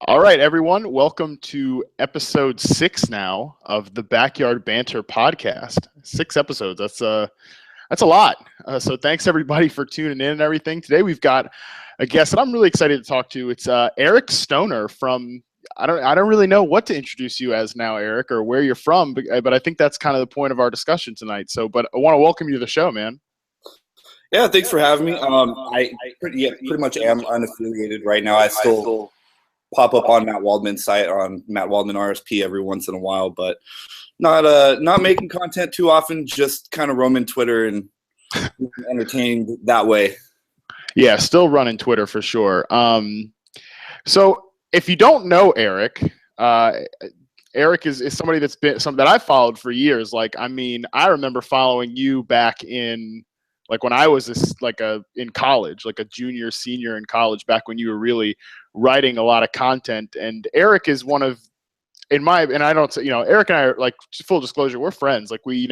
All right, everyone. Welcome to episode 6 now of the Backyard Banter Podcast. 6 episodes. That's a lot. So thanks everybody for tuning in and everything. Today we've got a guest that I'm really excited to talk to. It's Eric Stoner from. I don't really know what to introduce you as now, Eric, or where you're from, but I think that's kind of the point of our discussion tonight. But I want to welcome you to the show, man. Yeah, thanks for having me. I pretty much am unaffiliated right now. I still pop up on Matt Waldman's site on Matt Waldman RSP every once in a while, but not making content too often. Just kind of roaming Twitter and entertaining that way. Yeah, still running Twitter for sure. So if you don't know Eric, Eric is somebody that's been something that I've followed for years. I remember following you back in when I was in college, like a junior, senior in college, back when you were really writing a lot of content. And Eric is one of, Eric and I are full disclosure, we're friends. We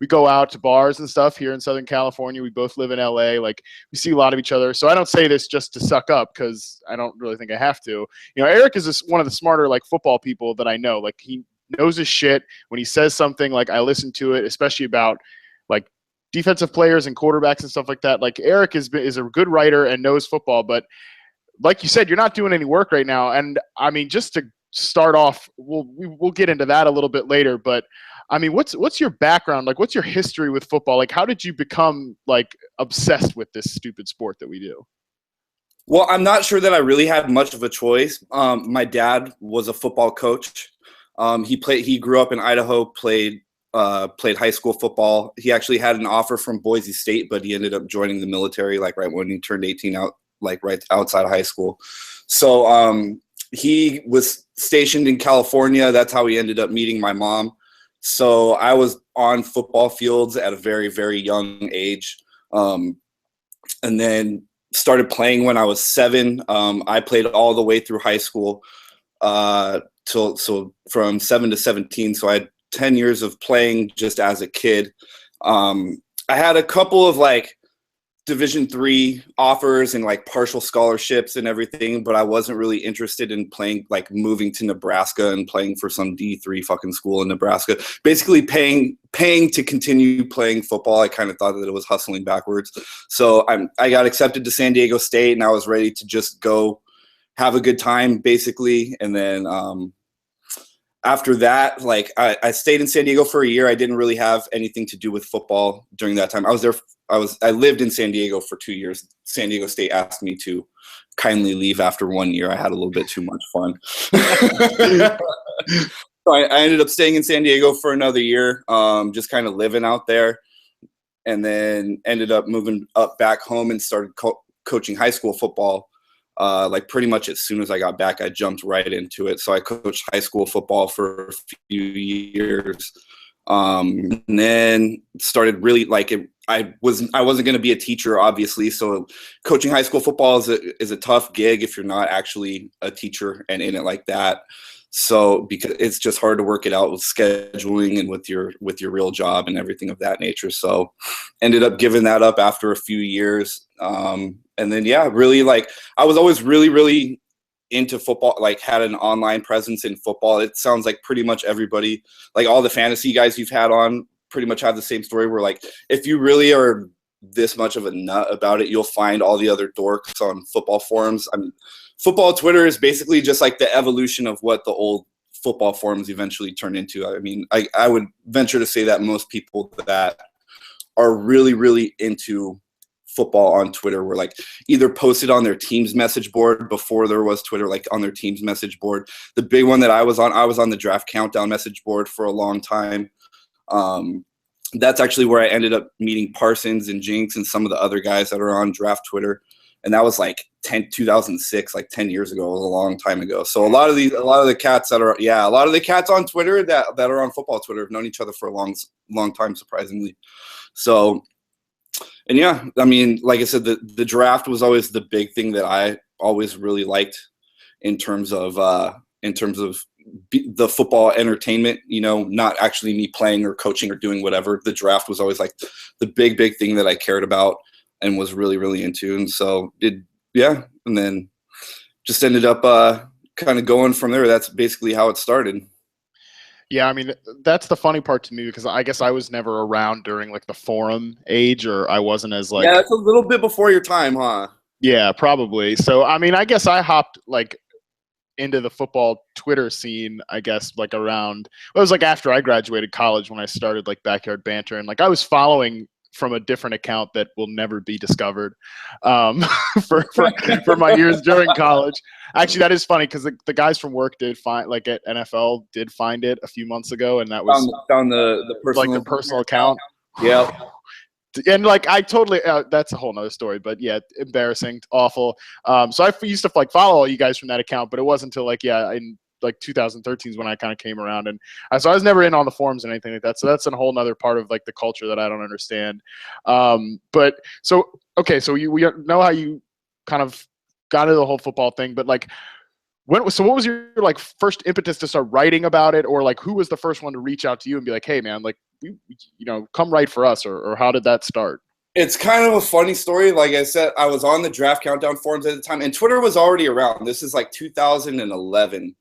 go out to bars and stuff here in Southern California. We both live in LA. We see a lot of each other. So I don't say this just to suck up because I don't really think I have to. Eric is one of the smarter football people that I know. He knows his shit. When he says something, I listen to it, especially about defensive players and quarterbacks and stuff like that. Eric is a good writer and knows football, but like you said, you're not doing any work right now. And I mean, just to start off, we'll get into that a little bit later, but I mean, what's your background? What's your history with football? How did you become obsessed with this stupid sport that we do? Well, I'm not sure that I really had much of a choice. My dad was a football coach. He grew up in Idaho, played high school football. He actually had an offer from Boise State, but he ended up joining the military right when he turned 18 right outside of high school. So he was stationed in California. That's how he ended up meeting my mom. So I was on football fields at a very, very young age. And then started playing when I was 7. I played all the way through high school so from 7 to 17. So I had 10 years of playing just as a kid. I had a couple of Division III offers and partial scholarships and everything, but I wasn't really interested in playing, moving to Nebraska and playing for some D3 fucking school in Nebraska. Basically paying to continue playing football. I kind of thought that it was hustling backwards. So I got accepted to San Diego State, and I was ready to just go have a good time, basically. And then after that, I stayed in San Diego for a year. I didn't really have anything to do with football during that time. I lived in San Diego for 2 years. San Diego State asked me to kindly leave after 1 year. I had a little bit too much fun. So I ended up staying in San Diego for another year, just kind of living out there, and then ended up moving up back home and started coaching high school football. Pretty much as soon as I got back, I jumped right into it. So I coached high school football for a few years, and then started really I wasn't going to be a teacher, obviously. So coaching high school football is a tough gig if you're not actually a teacher and in it like that. So because it's just hard to work it out with scheduling and with your real job and everything of that nature. So ended up giving that up after a few years. And then, really I was always really, really into football, had an online presence in football. It sounds like pretty much everybody, all the fantasy guys you've had on pretty much have the same story where if you really are this much of a nut about it, you'll find all the other dorks on football forums. I mean, football Twitter is basically just the evolution of what the old football forums eventually turned into. I mean, I would venture to say that most people that are really, really into football on Twitter were either posted on their team's message board before there was Twitter, on their team's message board. The big one that I was on the Draft Countdown message board for a long time. That's actually where I ended up meeting Parsons and Jinx and some of the other guys that are on draft Twitter. And that was 2006, 10 years ago. It was a long time ago. So a lot of the cats on Twitter that are on football Twitter have known each other for a long time, surprisingly. So, and yeah, I mean, like I said, the draft was always the big thing that I always really liked in terms of the football entertainment, not actually me playing or coaching or doing whatever. The draft was always the big thing that I cared about and was really, really into. And so and then just ended up kind of going from there. That's basically how it started. Yeah, I mean, that's the funny part to me because I guess I was never around during like the forum age, or I wasn't as like. Yeah, it's a little bit before your time, huh? Yeah, probably. So I mean, I guess I hopped like into the football Twitter scene, I guess, like around, well, it was like after I graduated college when I started like Backyard Banter, and like I was following from a different account that will never be discovered for my years during college. Actually, that is funny because the guys from work did find, like at NFL, did find it a few months ago, and that was found the personal, like the personal account. Yeah. And like I totally, that's a whole nother story, but yeah, embarrassing, awful. So I used to like follow all you guys from that account, but it wasn't until like, yeah, in like 2013 is when I kind of came around, and so I was never in on the forums and anything like that. So that's a whole nother part of like the culture that I don't understand. But so, okay. So we know how you kind of got into the whole football thing, but like, what was your like first impetus to start writing about it, or like who was the first one to reach out to you and be like, hey man, like, come write for us, or how did that start? It's kind of a funny story. Like I said, I was on the Draft Countdown forums at the time, and Twitter was already around. This is like 2011,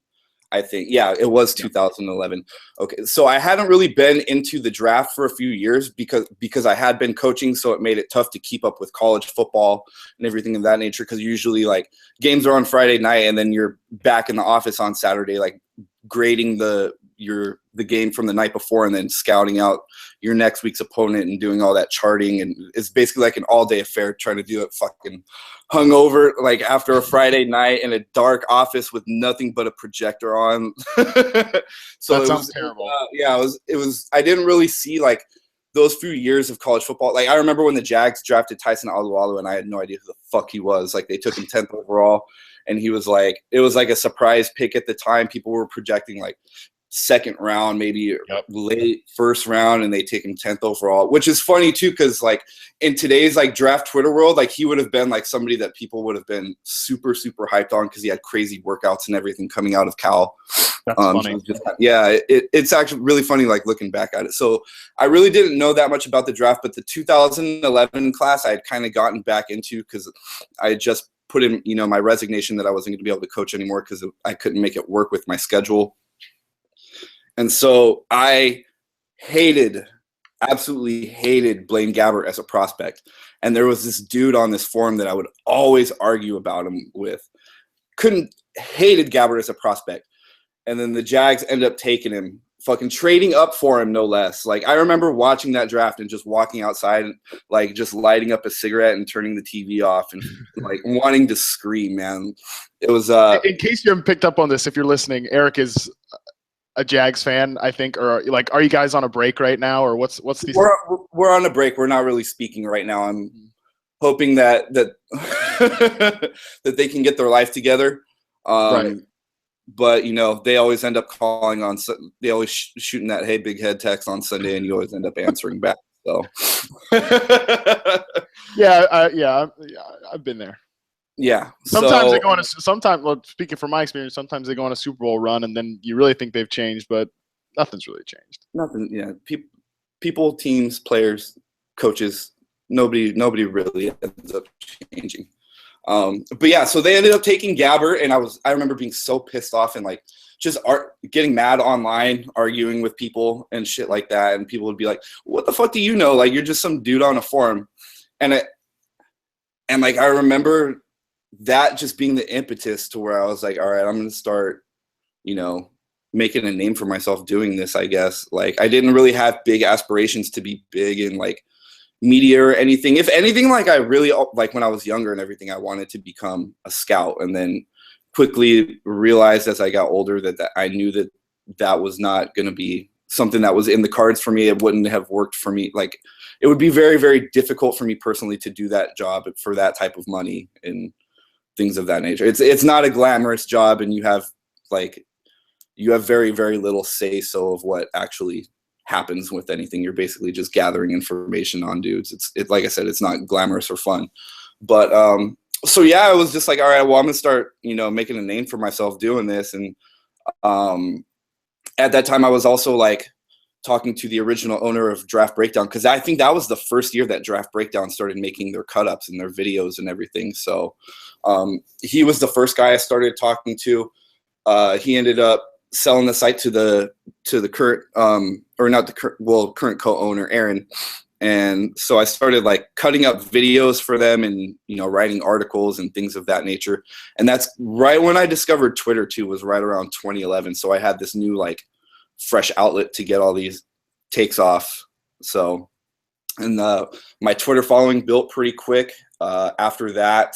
I think. Yeah, it was 2011. Okay, so I hadn't really been into the draft for a few years because I had been coaching, so it made it tough to keep up with college football and everything of that nature, because usually like games are on Friday night, and then you're back in the office on Saturday, like grading the game from the night before and then scouting out your next week's opponent and doing all that charting. And it's basically like an all-day affair trying to do it fucking hungover, like after a Friday night in a dark office with nothing but a projector on. So that sounds terrible. Yeah, it was I didn't really see like those few years of college football. Like I remember when the Jags drafted Tyson Alualu, and I had no idea who the fuck he was. Like they took him 10th overall, and he was like, it was like a surprise pick at the time. People were projecting like second round, maybe late first round, and they take him 10th overall, which is funny too, because like in today's like draft Twitter world, like he would have been like somebody that people would have been super hyped on because he had crazy workouts and everything coming out of Cal. That's funny. It's actually really funny like looking back at it. So I really didn't know that much about the draft, but the 2011 class I had kind of gotten back into because I had just put in my resignation that I wasn't going to be able to coach anymore because I couldn't make it work with my schedule. And so I absolutely hated Blaine Gabbert as a prospect. And there was this dude on this forum that I would always argue about him with. Hated Gabbert as a prospect. And then the Jags ended up taking him, fucking trading up for him, no less. Like I remember watching that draft and just walking outside, like just lighting up a cigarette and turning the TV off and like wanting to scream, man. It was in case you haven't picked up on this, if you're listening, Eric is a Jags fan, I think, or like, are you guys on a break right now, or what's the? We're on a break. We're not really speaking right now. I'm hoping that that they can get their life together. Right. But they always end up calling on. They always shooting that "Hey, big head" text on Sunday, and you always end up answering back. So. Yeah, I've been there. Yeah. Sometimes they go on speaking from my experience, sometimes they go on a Super Bowl run and then you really think they've changed, but nothing's really changed. Nothing. Yeah. People, teams, players, coaches, nobody really ends up changing. But yeah, so they ended up taking Gabbert, and I remember being so pissed off and like just getting mad online, arguing with people and shit like that. And people would be like, what the fuck do you know? Like, you're just some dude on a forum. And like, I remember that just being the impetus to where I was like, all right, I'm going to start, making a name for myself doing this, I guess. Like, I didn't really have big aspirations to be big in like media or anything. If anything, like I really, like when I was younger and everything, I wanted to become a scout, and then quickly realized as I got older that I knew that was not going to be something that was in the cards for me. It wouldn't have worked for me. Like, it would be very, very difficult for me personally to do that job for that type of money and things of that nature. It's not a glamorous job, and you have very, very little say so of what actually happens with anything. You're basically just gathering information on dudes. It's like I said, it's not glamorous or fun. But so yeah, I was just like, all right, well, I'm gonna start, making a name for myself doing this. And at that time I was also like talking to the original owner of Draft Breakdown, because I think that was the first year that Draft Breakdown started making their cut-ups and their videos and everything. So he was the first guy I started talking to. he ended up selling the site to the current or not the current co-owner, Aaron. And so I started like cutting up videos for them and, you know, writing articles and things of that nature. And that's right when I discovered Twitter too, was right around 2011. So I had this new like fresh outlet to get all these takes off. So, and my Twitter following built pretty quick. After that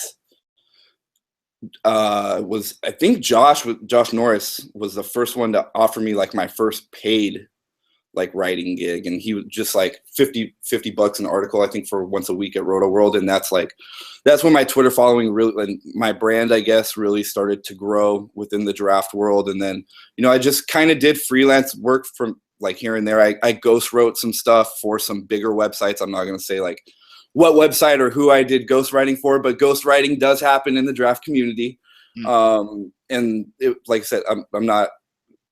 was, I think Josh Norris was the first one to offer me like my first paid like writing gig, and he was just like $50 an article, I think, for once a week at Roto World. And that's when my Twitter following really, and my brand, I guess, really started to grow within the draft world. And then, you know, I just kind of did freelance work from like here and there. I ghost wrote some stuff for some bigger websites. I'm not going to say like what website or who I did ghost writing for, but ghost writing does happen in the draft community. And it, like I said, I'm not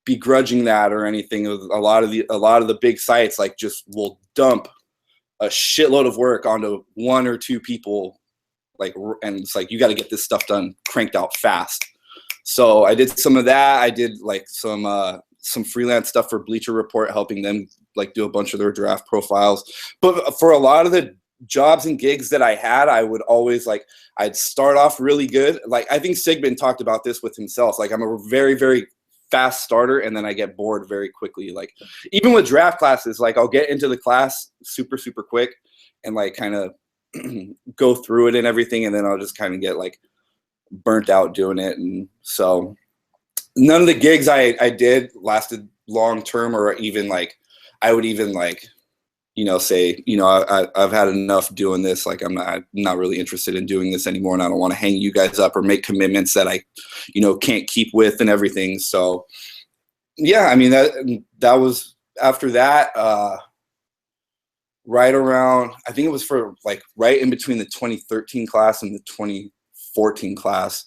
begrudging that or anything. A lot of the big sites like just will dump a shitload of work onto one or two people, like, and it's like, you got to get this stuff done, cranked out fast. So I did some of that. I did like some freelance stuff for Bleacher Report, helping them like do a bunch of their draft profiles. But for a lot of the jobs and gigs that I had, I would always like, I'd start off really good. Like, I think Sigmund talked about this with himself. Like, I'm a very, very fast starter, and then I get bored very quickly. Like, even with draft classes, like I'll get into the class super, super quick and like kind of go through it and everything. And then I'll just kind of get like burnt out doing it. And so none of the gigs I did lasted long term, or even like, I would even like, you know, say, you know, I've had enough doing this. Like, I'm not really interested in doing this anymore, and I don't want to hang you guys up or make commitments that I, you know, can't keep with and everything. So, yeah, I mean, that was after that, right around, I think it was for like right in between the 2013 class and the 2014 class.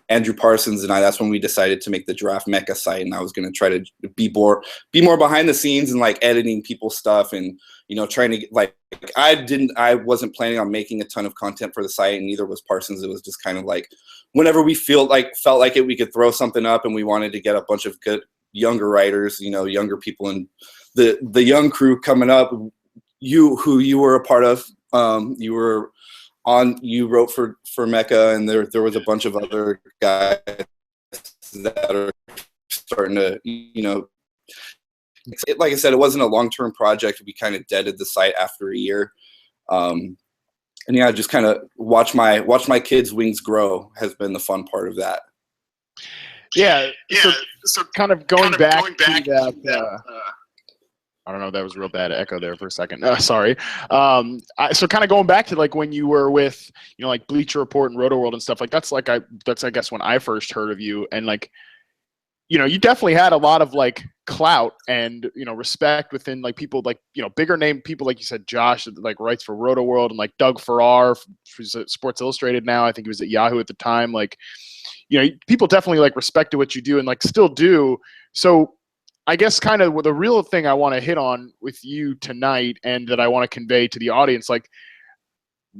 Andrew Parsons and I, that's when we decided to make the Draft Mecca site, and I was going to try to be more behind the scenes and like editing people's stuff, and, you know, trying to get, like, I wasn't planning on making a ton of content for the site, and neither was Parsons. It was just kind of like, whenever we felt like it, we could throw something up, and we wanted to get a bunch of good younger writers, you know, younger people, and the young crew coming up, who you were a part of, you wrote for Mecca, and there was a bunch of other guys that are starting to, you know, like I said, it wasn't a long-term project. We kind of deaded the site after a year. And yeah, just kind of watch my kids' wings grow has been the fun part of that. Yeah. So kind of going back to that, I don't know, that was a real bad echo there for a second. Sorry. So kind of going back to like when you were with, you know, like Bleacher Report and Roto World and stuff, like that's I guess when I first heard of you, and like, you know, you definitely had a lot of like clout and, you know, respect within like people like, you know, bigger name people, like you said, Josh, that like writes for Roto World, and like Doug Farrar, who's at Sports Illustrated now. I think he was at Yahoo at the time. Like, you know, people definitely like respected what you do and like still do. So I guess kind of the real thing I want to hit on with you tonight, and that I want to convey to the audience, like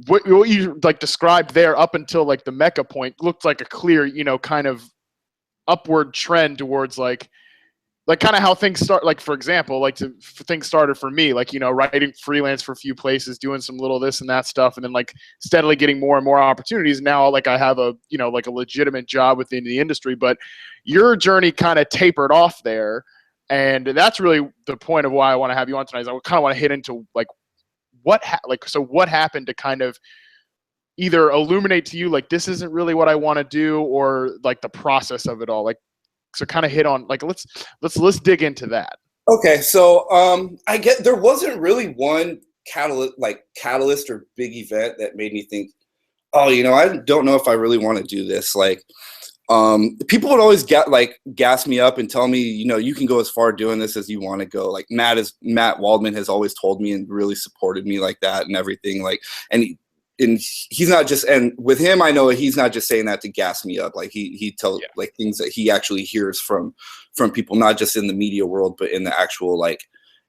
what you like described there up until like the Mecca point looked like a clear, you know, kind of upward trend towards like kind of how things start. Like, for example, like things started for me, like, you know, writing freelance for a few places, doing some little this and that stuff, and then like steadily getting more and more opportunities. Now, like I have a, you know, like a legitimate job within the industry, but your journey kind of tapered off there. And that's really the point of why I want to have you on tonight. Is I kind of want to hit into like what happened to kind of either illuminate to you like this isn't really what I want to do, or like the process of it all. Like, so kind of hit on like let's dig into that. Okay, so I get there wasn't really one catalyst or big event that made me think, oh, you know, I don't know if I really want to do this. Like, people would always gas me up and tell me, you know, you can go as far doing this as you want to go. Like Matt Waldman has always told me and really supported me like that and everything. Like, and he's not just, and with him, I know he's not just saying that to gas me up. Like he tells like things that he actually hears from people, not just in the media world, but in the actual like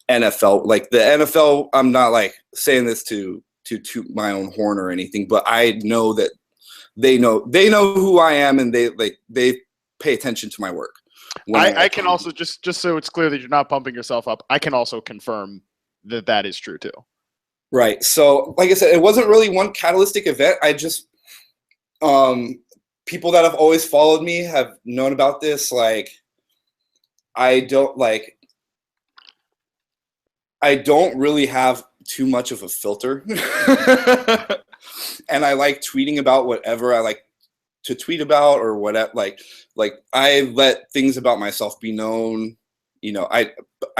NFL, like the NFL. I'm not like saying this to toot my own horn or anything, but I know that they know who I am, and they pay attention to my work. I can also just so it's clear that you're not pumping yourself up. I can also confirm that that is true too. Right. So, like I said, it wasn't really one catalytic event. I just, people that have always followed me have known about this. Like, I don't really have too much of a filter. And I like tweeting about whatever I like to tweet about, or whatever. Like I let things about myself be known. You know, I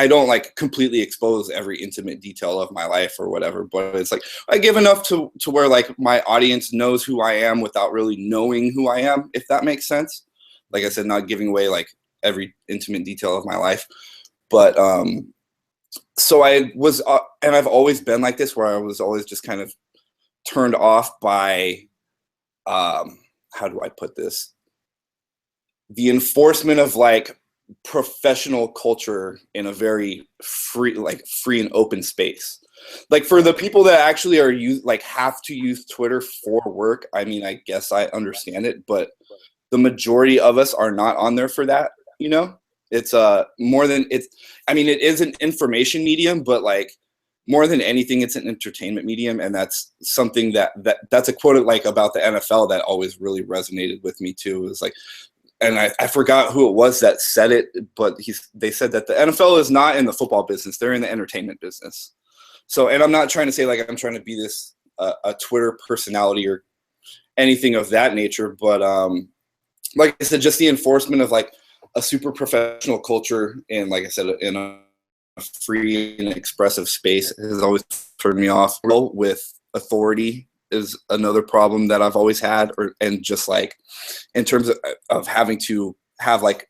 don't like completely expose every intimate detail of my life or whatever, but it's like I give enough to where like my audience knows who I am without really knowing who I am, if that makes sense. Like I said, not giving away like every intimate detail of my life. But so I was, and I've always been like this, where I was always just kind of turned off by, how do I put this? The enforcement of like professional culture in a very free and open space. Like for the people that actually are have to use Twitter for work, I mean, I guess I understand it, but the majority of us are not on there for that, you know? It's more than it's, I mean, it is an information medium, but like more than anything, it's an entertainment medium. And that's something that's a quote like about the NFL that always really resonated with me too. It was like, and I forgot who it was that said it, but they said that the NFL is not in the football business. They're in the entertainment business. So, and I'm not trying to say like I'm trying to be this a Twitter personality or anything of that nature, but like I said, just the enforcement of like a super professional culture and, like I said, in a free and expressive space has always turned me off. With authority is another problem that I've always had, and just like in terms of having to have like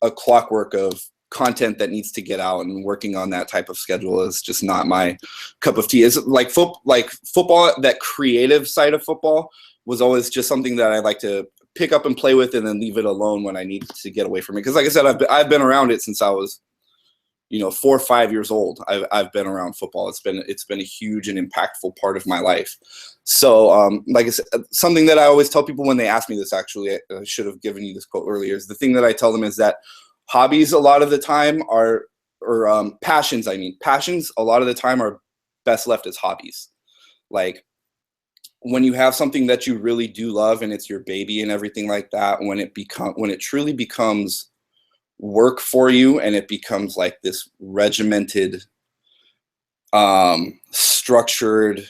a clockwork of content that needs to get out, and working on that type of schedule is just not my cup of tea. Is like football, that creative side of football was always just something that I like to pick up and play with, and then leave it alone when I need to get away from it. Because like I said, I've been around it since I was, 4 or 5 years old. I've been around football. It's been a huge and impactful part of my life. So like I said, something that I always tell people when they ask me this, actually, I should have given you this quote earlier, is the thing that I tell them is that hobbies a lot of the time are, or passions a lot of the time are best left as hobbies. Like when you have something that you really do love and it's your baby and everything like that, when it truly becomes work for you, and it becomes like this regimented, structured,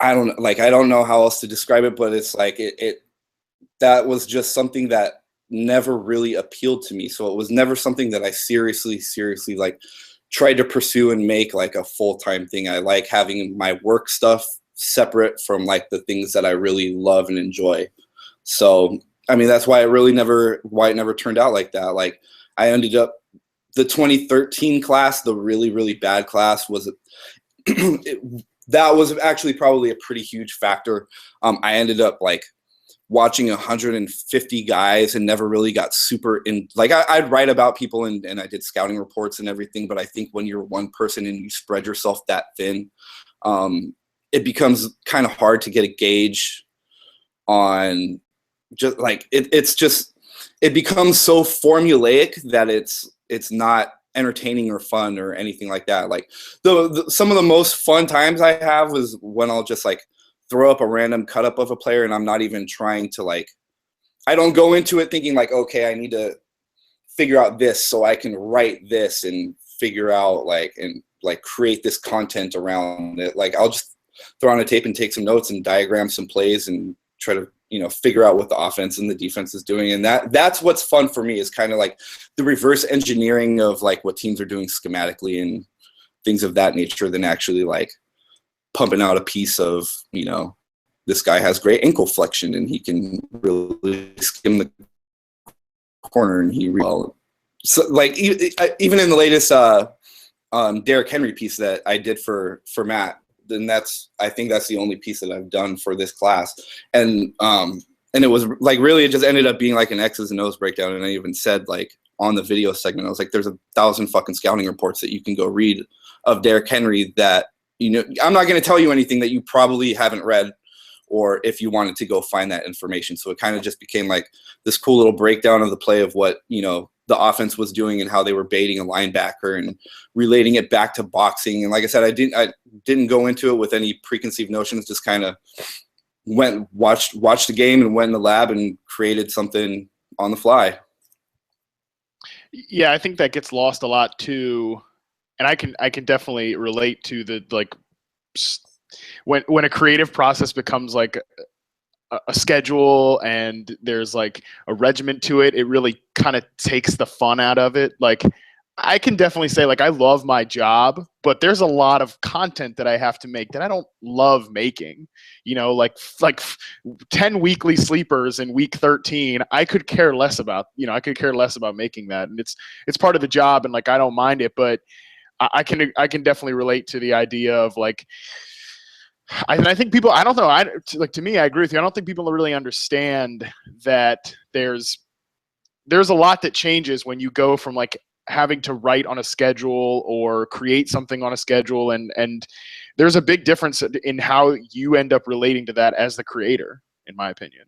I don't know how else to describe it, but it's like that was just something that never really appealed to me. So it was never something that I seriously like tried to pursue and make like a full-time thing. I like having my work stuff separate from like the things that I really love and enjoy. So I mean, that's why it never turned out like that. Like I ended up, the 2013 class, the really, really bad class, was that was actually probably a pretty huge factor. I ended up like watching 150 guys and never really got super in. Like I'd write about people and I did scouting reports and everything, but I think when you're one person and you spread yourself that thin, it becomes kind of hard to get a gauge on. Just like it becomes so formulaic that it's not entertaining or fun or anything like that. Like some of the most fun times I have was when I'll just like throw up a random cut up of a player, and I'm not even trying to like, I don't go into it thinking like, okay, I need to figure out this so I can write this and figure out and create this content around it. Like I'll just throw on a tape and take some notes and diagram some plays and try to figure out what the offense and the defense is doing. And that's what's fun for me, is kind of like the reverse engineering of like what teams are doing schematically and things of that nature, than actually like pumping out a piece of, this guy has great ankle flexion and he can really skim the corner and so like even in the latest Derrick Henry piece that I did for Matt, then I think that's the only piece that I've done for this class. And it was like, really, it just ended up being like an X's and O's breakdown. And I even said like on the video segment, I was like, there's 1,000 fucking scouting reports that you can go read of Derrick Henry that, I'm not going to tell you anything that you probably haven't read or if you wanted to go find that information. So it kind of just became like this cool little breakdown of the play of what, the offense was doing and how they were baiting a linebacker and relating it back to boxing. And like I said, I didn't go into it with any preconceived notions, just kind of watched the game and went in the lab and created something on the fly. Yeah, I think that gets lost a lot too. And I can definitely relate to the, like, when a creative process becomes like a schedule and there's like a regiment to it, it really kind of takes the fun out of it. Like, I can definitely say, like, I love my job, but there's a lot of content that I have to make that I don't love making. Like 10 weekly sleepers in week 13, I could care less about. I could care less about making that, and it's part of the job, and like I don't mind it, but I can definitely relate to the idea of like. I think people, I don't know, to me, I agree with you. I don't think people really understand that there's a lot that changes when you go from like having to write on a schedule or create something on a schedule. And there's a big difference in how you end up relating to that as the creator, in my opinion.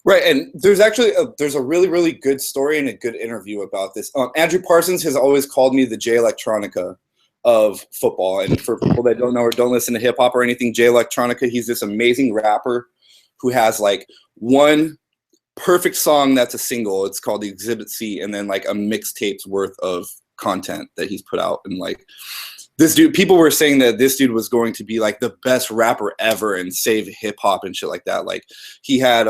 Right. And there's actually there's a really, really good story and a good interview about this. Andrew Parsons has always called me the Jay Electronica of football. And for people that don't know or don't listen to hip hop or anything, Jay Electronica, he's this amazing rapper who has like one perfect song that's a single. It's called the Exhibit C, and then like a mixtape's worth of content that he's put out. And like this dude, people were saying that this dude was going to be like the best rapper ever and save hip hop and shit like that. Like he had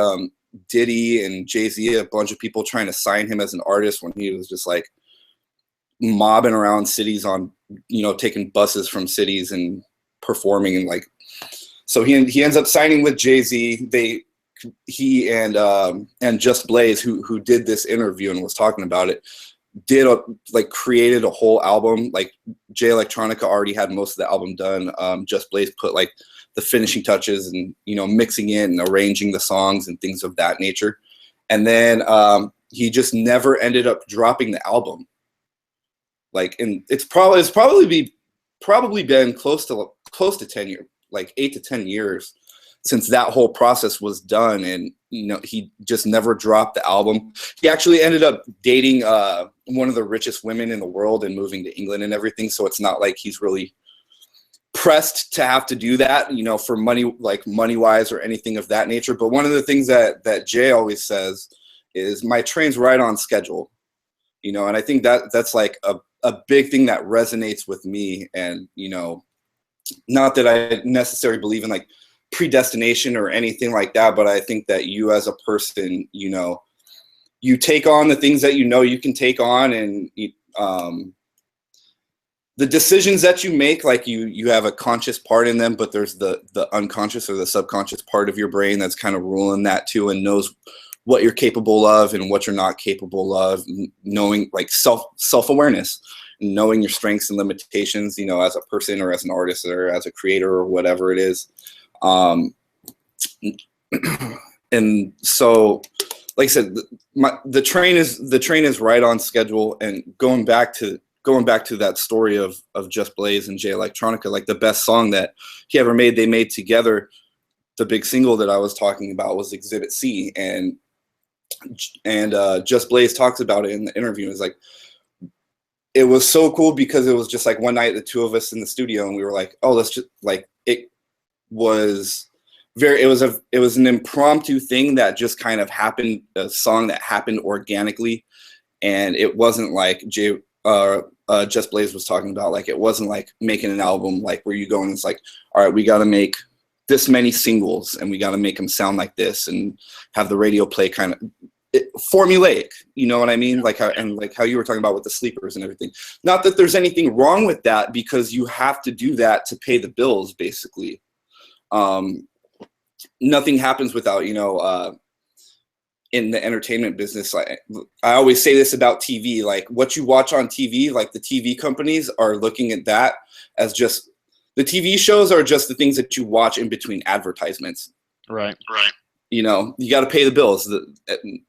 Diddy and Jay-Z, a bunch of people trying to sign him as an artist when he was just like mobbing around cities on, taking buses from cities and performing. And like, so he ends up signing with Jay-Z. He and Just Blaze, who did this interview and was talking about it, created a whole album. Like Jay Electronica already had most of the album done. Just Blaze put like the finishing touches and, mixing in and arranging the songs and things of that nature. And then he just never ended up dropping the album. Like, and it's probably been close to 10 years, like 8 to 10 years since that whole process was done. And, he just never dropped the album. He actually ended up dating one of the richest women in the world and moving to England and everything. So it's not like he's really pressed to have to do that, for money, like money wise or anything of that nature. But one of the things that Jay always says is my train's right on schedule, and I think that's like a big thing that resonates with me. And, not that I necessarily believe in like predestination or anything like that, but I think that you as a person, you take on the things that you can take on, and the decisions that you make, like you have a conscious part in them, but there's the unconscious or the subconscious part of your brain that's kind of ruling that too, and knows what you're capable of and what you're not capable of, knowing like self-awareness, knowing your strengths and limitations, as a person or as an artist or as a creator or whatever it is. And so, like I said, the train is right on schedule. And going back to that story of Just Blaze and Jay Electronica, like the best song that he ever made, they made together. The big single that I was talking about was Exhibit C, and Just Blaze talks about it in the interview. It's like, it was so cool because it was just like one night, the two of us in the studio, and we were like, oh, let's just like, it was an impromptu thing that just kind of happened, a song that happened organically. And it wasn't like Just Blaze was talking about, like, it wasn't like making an album, like where you go and it's like, all right, we got to make this many singles and we got to make them sound like this and have the radio play kind of formulaic, you know what I mean? Like how you were talking about with the sleepers and everything. Not that there's anything wrong with that, because you have to do that to pay the bills, basically. Nothing happens without, in the entertainment business. I always say this about TV, like what you watch on TV, like the TV companies are looking at that as just, the TV shows are just the things that you watch in between advertisements. Right. You got to pay the bills.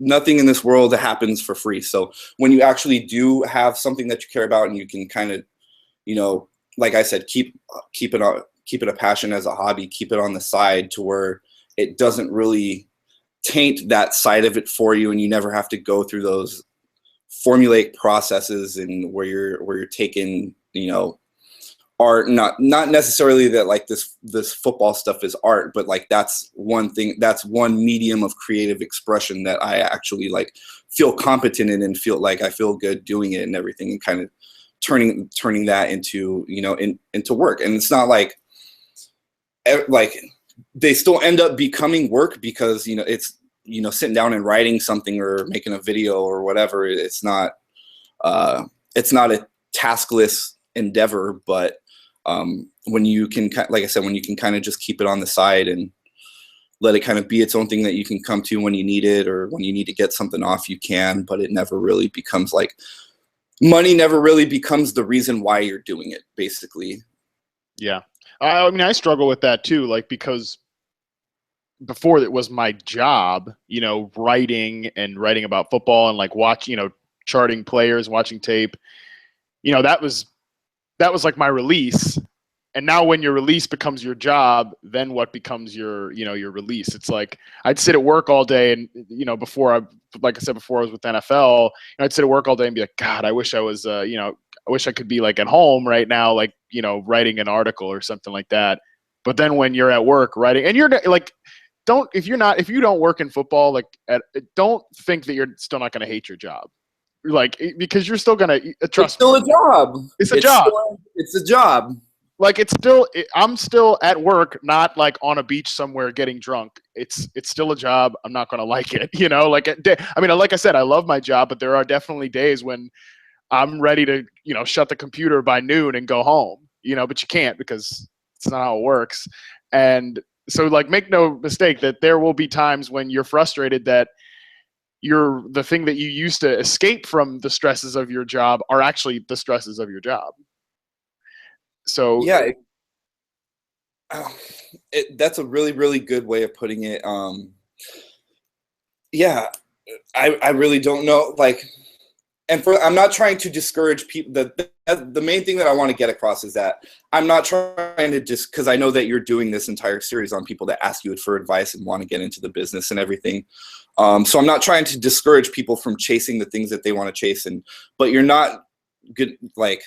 Nothing in this world happens for free. So when you actually do have something that you care about and you can kind of, like I said, keep it a passion as a hobby, keep it on the side to where it doesn't really taint that side of it for you, and you never have to go through those formulaic processes and where you're taking, art, not necessarily that like this football stuff is art, but like that's one medium of creative expression that I actually like feel competent in and feel like I feel good doing it and everything, and kind of turning that into, into work. And it's not like they still end up becoming work because, it's, sitting down and writing something or making a video or whatever. It's not a taskless endeavor, but when you can, like I said, when you can kind of just keep it on the side and let it kind of be its own thing that you can come to when you need it, or when you need to get something off, you can, but it never really becomes like, money never really becomes the reason why you're doing it, basically. Yeah. I mean, I struggle with that too, like, because before it was my job, writing about football and like charting players, watching tape, that was like my release. And now when your release becomes your job, then what becomes your release? It's like I'd sit at work all day, and like I said before, I was with NFL, I'd sit at work all day and be like, God, I wish I was I wish I could be like at home right now, like, writing an article or something like that. But then when you're at work writing, and you're like, if you don't work in football, like, don't think that you're still not going to hate your job, like, because you're still going to trust. It's still a job. It's a job. It's a job. Like, I'm still at work, not like on a beach somewhere getting drunk. It's still a job. I'm not going to like it, like, I mean, like I said, I love my job, but there are definitely days when I'm ready to, shut the computer by noon and go home, but you can't, because it's not how it works. And so, like, make no mistake that there will be times when you're frustrated that the thing that you used to escape from the stresses of your job are actually the stresses of your job. So yeah, that's a really, really good way of putting it. Yeah, I really don't know, like, and I'm not trying to discourage people. The main thing that I want to get across is that I'm not trying to just, because I know that you're doing this entire series on people that ask you for advice and want to get into the business and everything. So I'm not trying to discourage people from chasing the things that they want to chase, but you're not good. Like,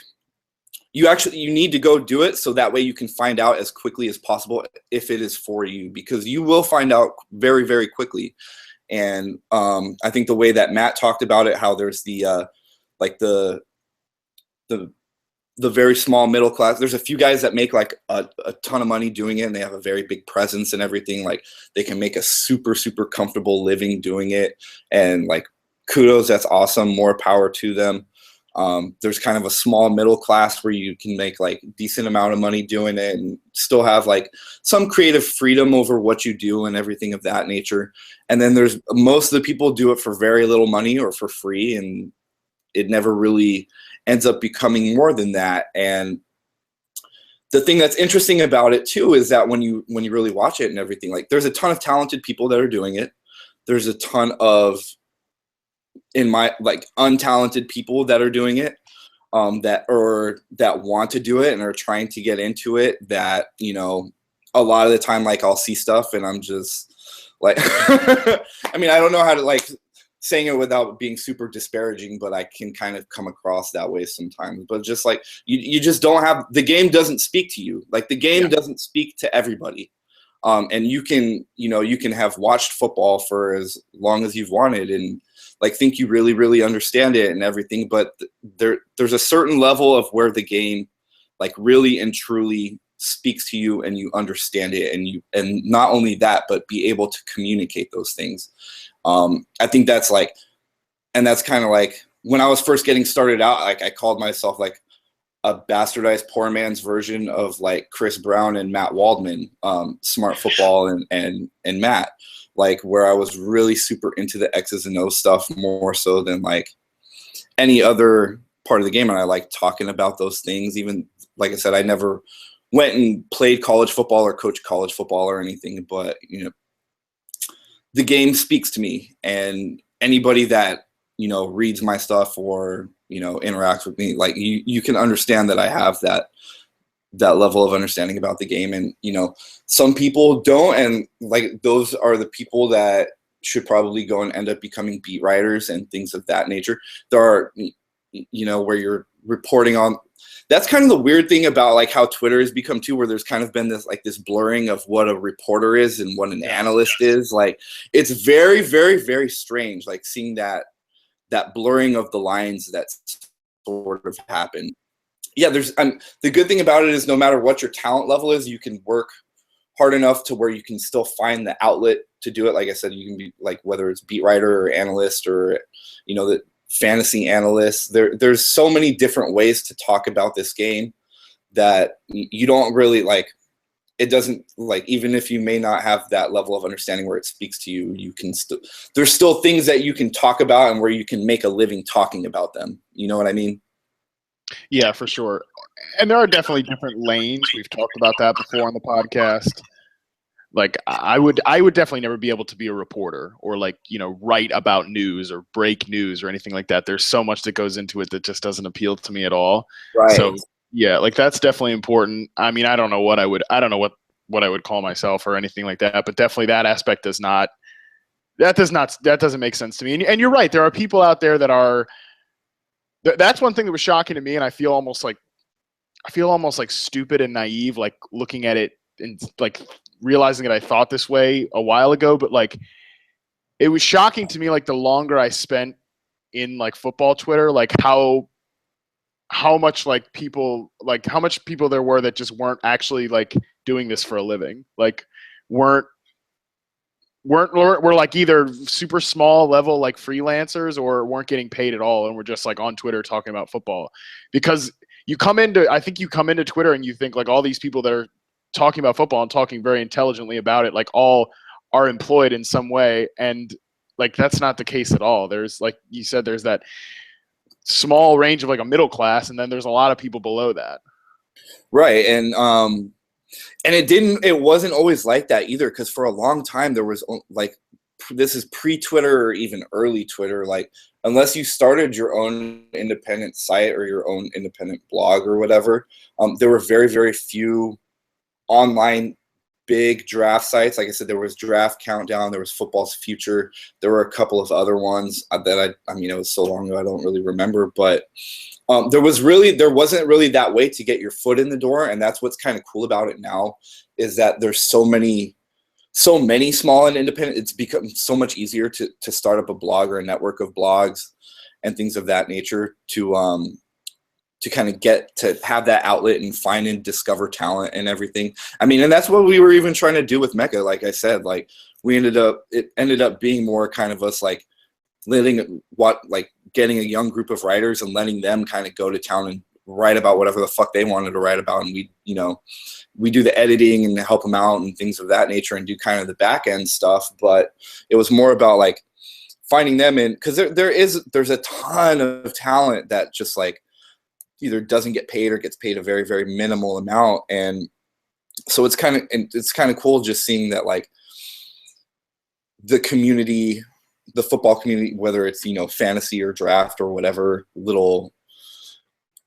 you need to go do it, so that way you can find out as quickly as possible if it is for you, because you will find out very, very quickly. And I think the way that Matt talked about it, how there's the very small middle class. There's a few guys that make like a ton of money doing it, and they have a very big presence and everything. Like, they can make a super, super comfortable living doing it. And like, kudos, that's awesome. More power to them. There's kind of a small middle class where you can make like decent amount of money doing it and still have like some creative freedom over what you do and everything of that nature. And then there's most of the people do it for very little money or for free, and it never really ends up becoming more than that. And the thing that's interesting about it too is that when you really watch it and everything, like, there's a ton of talented people that are doing it. There's a ton of, in my, like, untalented people that are doing it, that want to do it and are trying to get into it, that, a lot of the time, like, I'll see stuff and I'm just like, I mean, I don't know how to, like, saying it without being super disparaging, but I can kind of come across that way sometimes. But just like, you just don't have, the game doesn't speak to you. Like, the game doesn't speak to everybody. And you can have watched football for as long as you've wanted and like think you really, really understand it and everything. But there's a certain level of where the game like really and truly speaks to you and you understand it, and not only that, but be able to communicate those things. I think that's like, and that's kind of like when I was first getting started out, like, I called myself like a bastardized poor man's version of like Chris Brown and Matt Waldman, Smart Football and Matt, like, where I was really super into the X's and O's stuff more so than like any other part of the game. And I like talking about those things. Even, like I said, I never went and played college football or coached college football or anything, but the game speaks to me, and anybody that, reads my stuff or, interacts with me, like, you can understand that I have that that level of understanding about the game. And, you know, some people don't, and like those are the people that should probably go and end up becoming beat writers and things of that nature. There are, you know, where you're reporting on. That's kind of the weird thing about like how Twitter has become too, where there's kind of been this like this blurring of what a reporter is and what an analyst is. Like it's very, very, very strange, like seeing that blurring of the lines that sort of happened. Yeah, there's the good thing about it is no matter what your talent level is, you can work hard enough to where you can still find the outlet to do it. Like I said, you can be like, whether it's beat writer or analyst or, you know, the fantasy analyst, there's so many different ways to talk about this game that you don't really like, it doesn't like, even if you may not have that level of understanding where it speaks to you, you can still, there's still things that you can talk about and where you can make a living talking about them. You know what I mean? Yeah, for sure. And there are definitely different lanes. We've talked about that before on the podcast. Like I would definitely never be able to be a reporter or like, you know, write about news or break news or anything like that. There's so much that goes into it that just doesn't appeal to me at all. Right. So yeah, like that's definitely important. I mean, I don't know what I would call myself or anything like that, but definitely that aspect that doesn't make sense to me. And you're right. There are people out there that are, that's one thing that was shocking to me. And I feel almost like stupid and naive, like looking at it and like realizing that I thought this way a while ago, but like it was shocking to me, like the longer I spent in like football Twitter, like how much people there were that just weren't actually like doing this for a living, like were like either super small level like freelancers or weren't getting paid at all and were just like on Twitter talking about football. Because I think you come into Twitter and you think like all these people that are talking about football and talking very intelligently about it, like all are employed in some way. And like, that's not the case at all. There's, like you said, there's that small range of like a middle class. And then there's a lot of people below that. Right. And it wasn't always like that either. Cause for a long time there was like, this is pre-Twitter or even early Twitter. Like unless you started your own independent site or your own independent blog or whatever, there were very, very few online big draft sites. Like I said, there was Draft Countdown, there was Football's Future, there were a couple of other ones that I mean, it was so long ago I don't really remember, but there wasn't really that way to get your foot in the door. And that's what's kind of cool about it now, is that there's so many small and independent. It's become so much easier to start up a blog or a network of blogs and things of that nature to kind of get to have that outlet and find and discover talent and everything. I mean, and that's what we were even trying to do with Mecca. Like I said, like it ended up being more kind of us like getting a young group of writers and letting them kind of go to town and write about whatever the fuck they wanted to write about. And we do the editing and help them out and things of that nature and do kind of the back end stuff. But it was more about like finding them in, because there's a ton of talent that just like either doesn't get paid or gets paid a very, very minimal amount. And so it's kind of cool just seeing that like the community, the football community, whether it's, you know, fantasy or draft or whatever little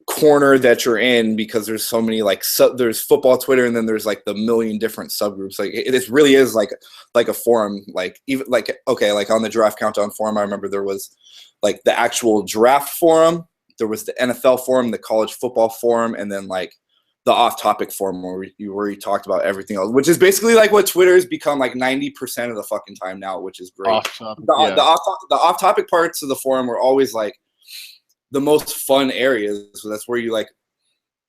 corner that you're in, because there's so many like there's football Twitter and then there's like the million different subgroups. Like it really is like a forum. Like even like, okay, like on the Draft Countdown forum, I remember there was like the actual draft forum, there was the NFL forum, the college football forum, and then like the off-topic forum where you talked about everything else, which is basically like what Twitter has become like 90% of the fucking time now, which is great. The off-topic parts of the forum were always like the most fun areas. So that's where you like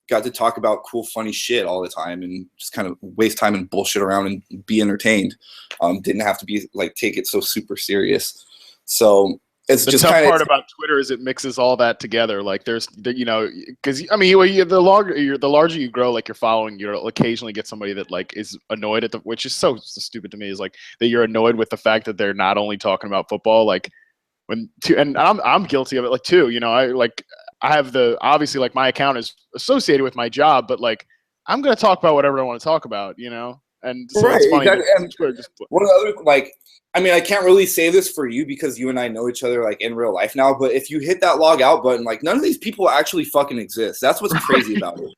got to talk about cool, funny shit all the time and just kind of waste time and bullshit around and be entertained. Didn't have to be like take it so super serious. So it's the just tough part about Twitter is it mixes all that together. Like there's, you know, because I mean, the larger you grow, like you're following, you'll occasionally get somebody that like is annoyed at which is so stupid to me, is like that you're annoyed with the fact that they're not only talking about football, like and I'm guilty of it, like too. You know, I have obviously like my account is associated with my job, but like I'm gonna talk about whatever I want to talk about, you know. And so right, it's funny. Exactly. One of the other like. I mean, I can't really say this for you because you and I know each other like in real life now, but if you hit that log out button, like none of these people actually fucking exist. That's what's crazy about it.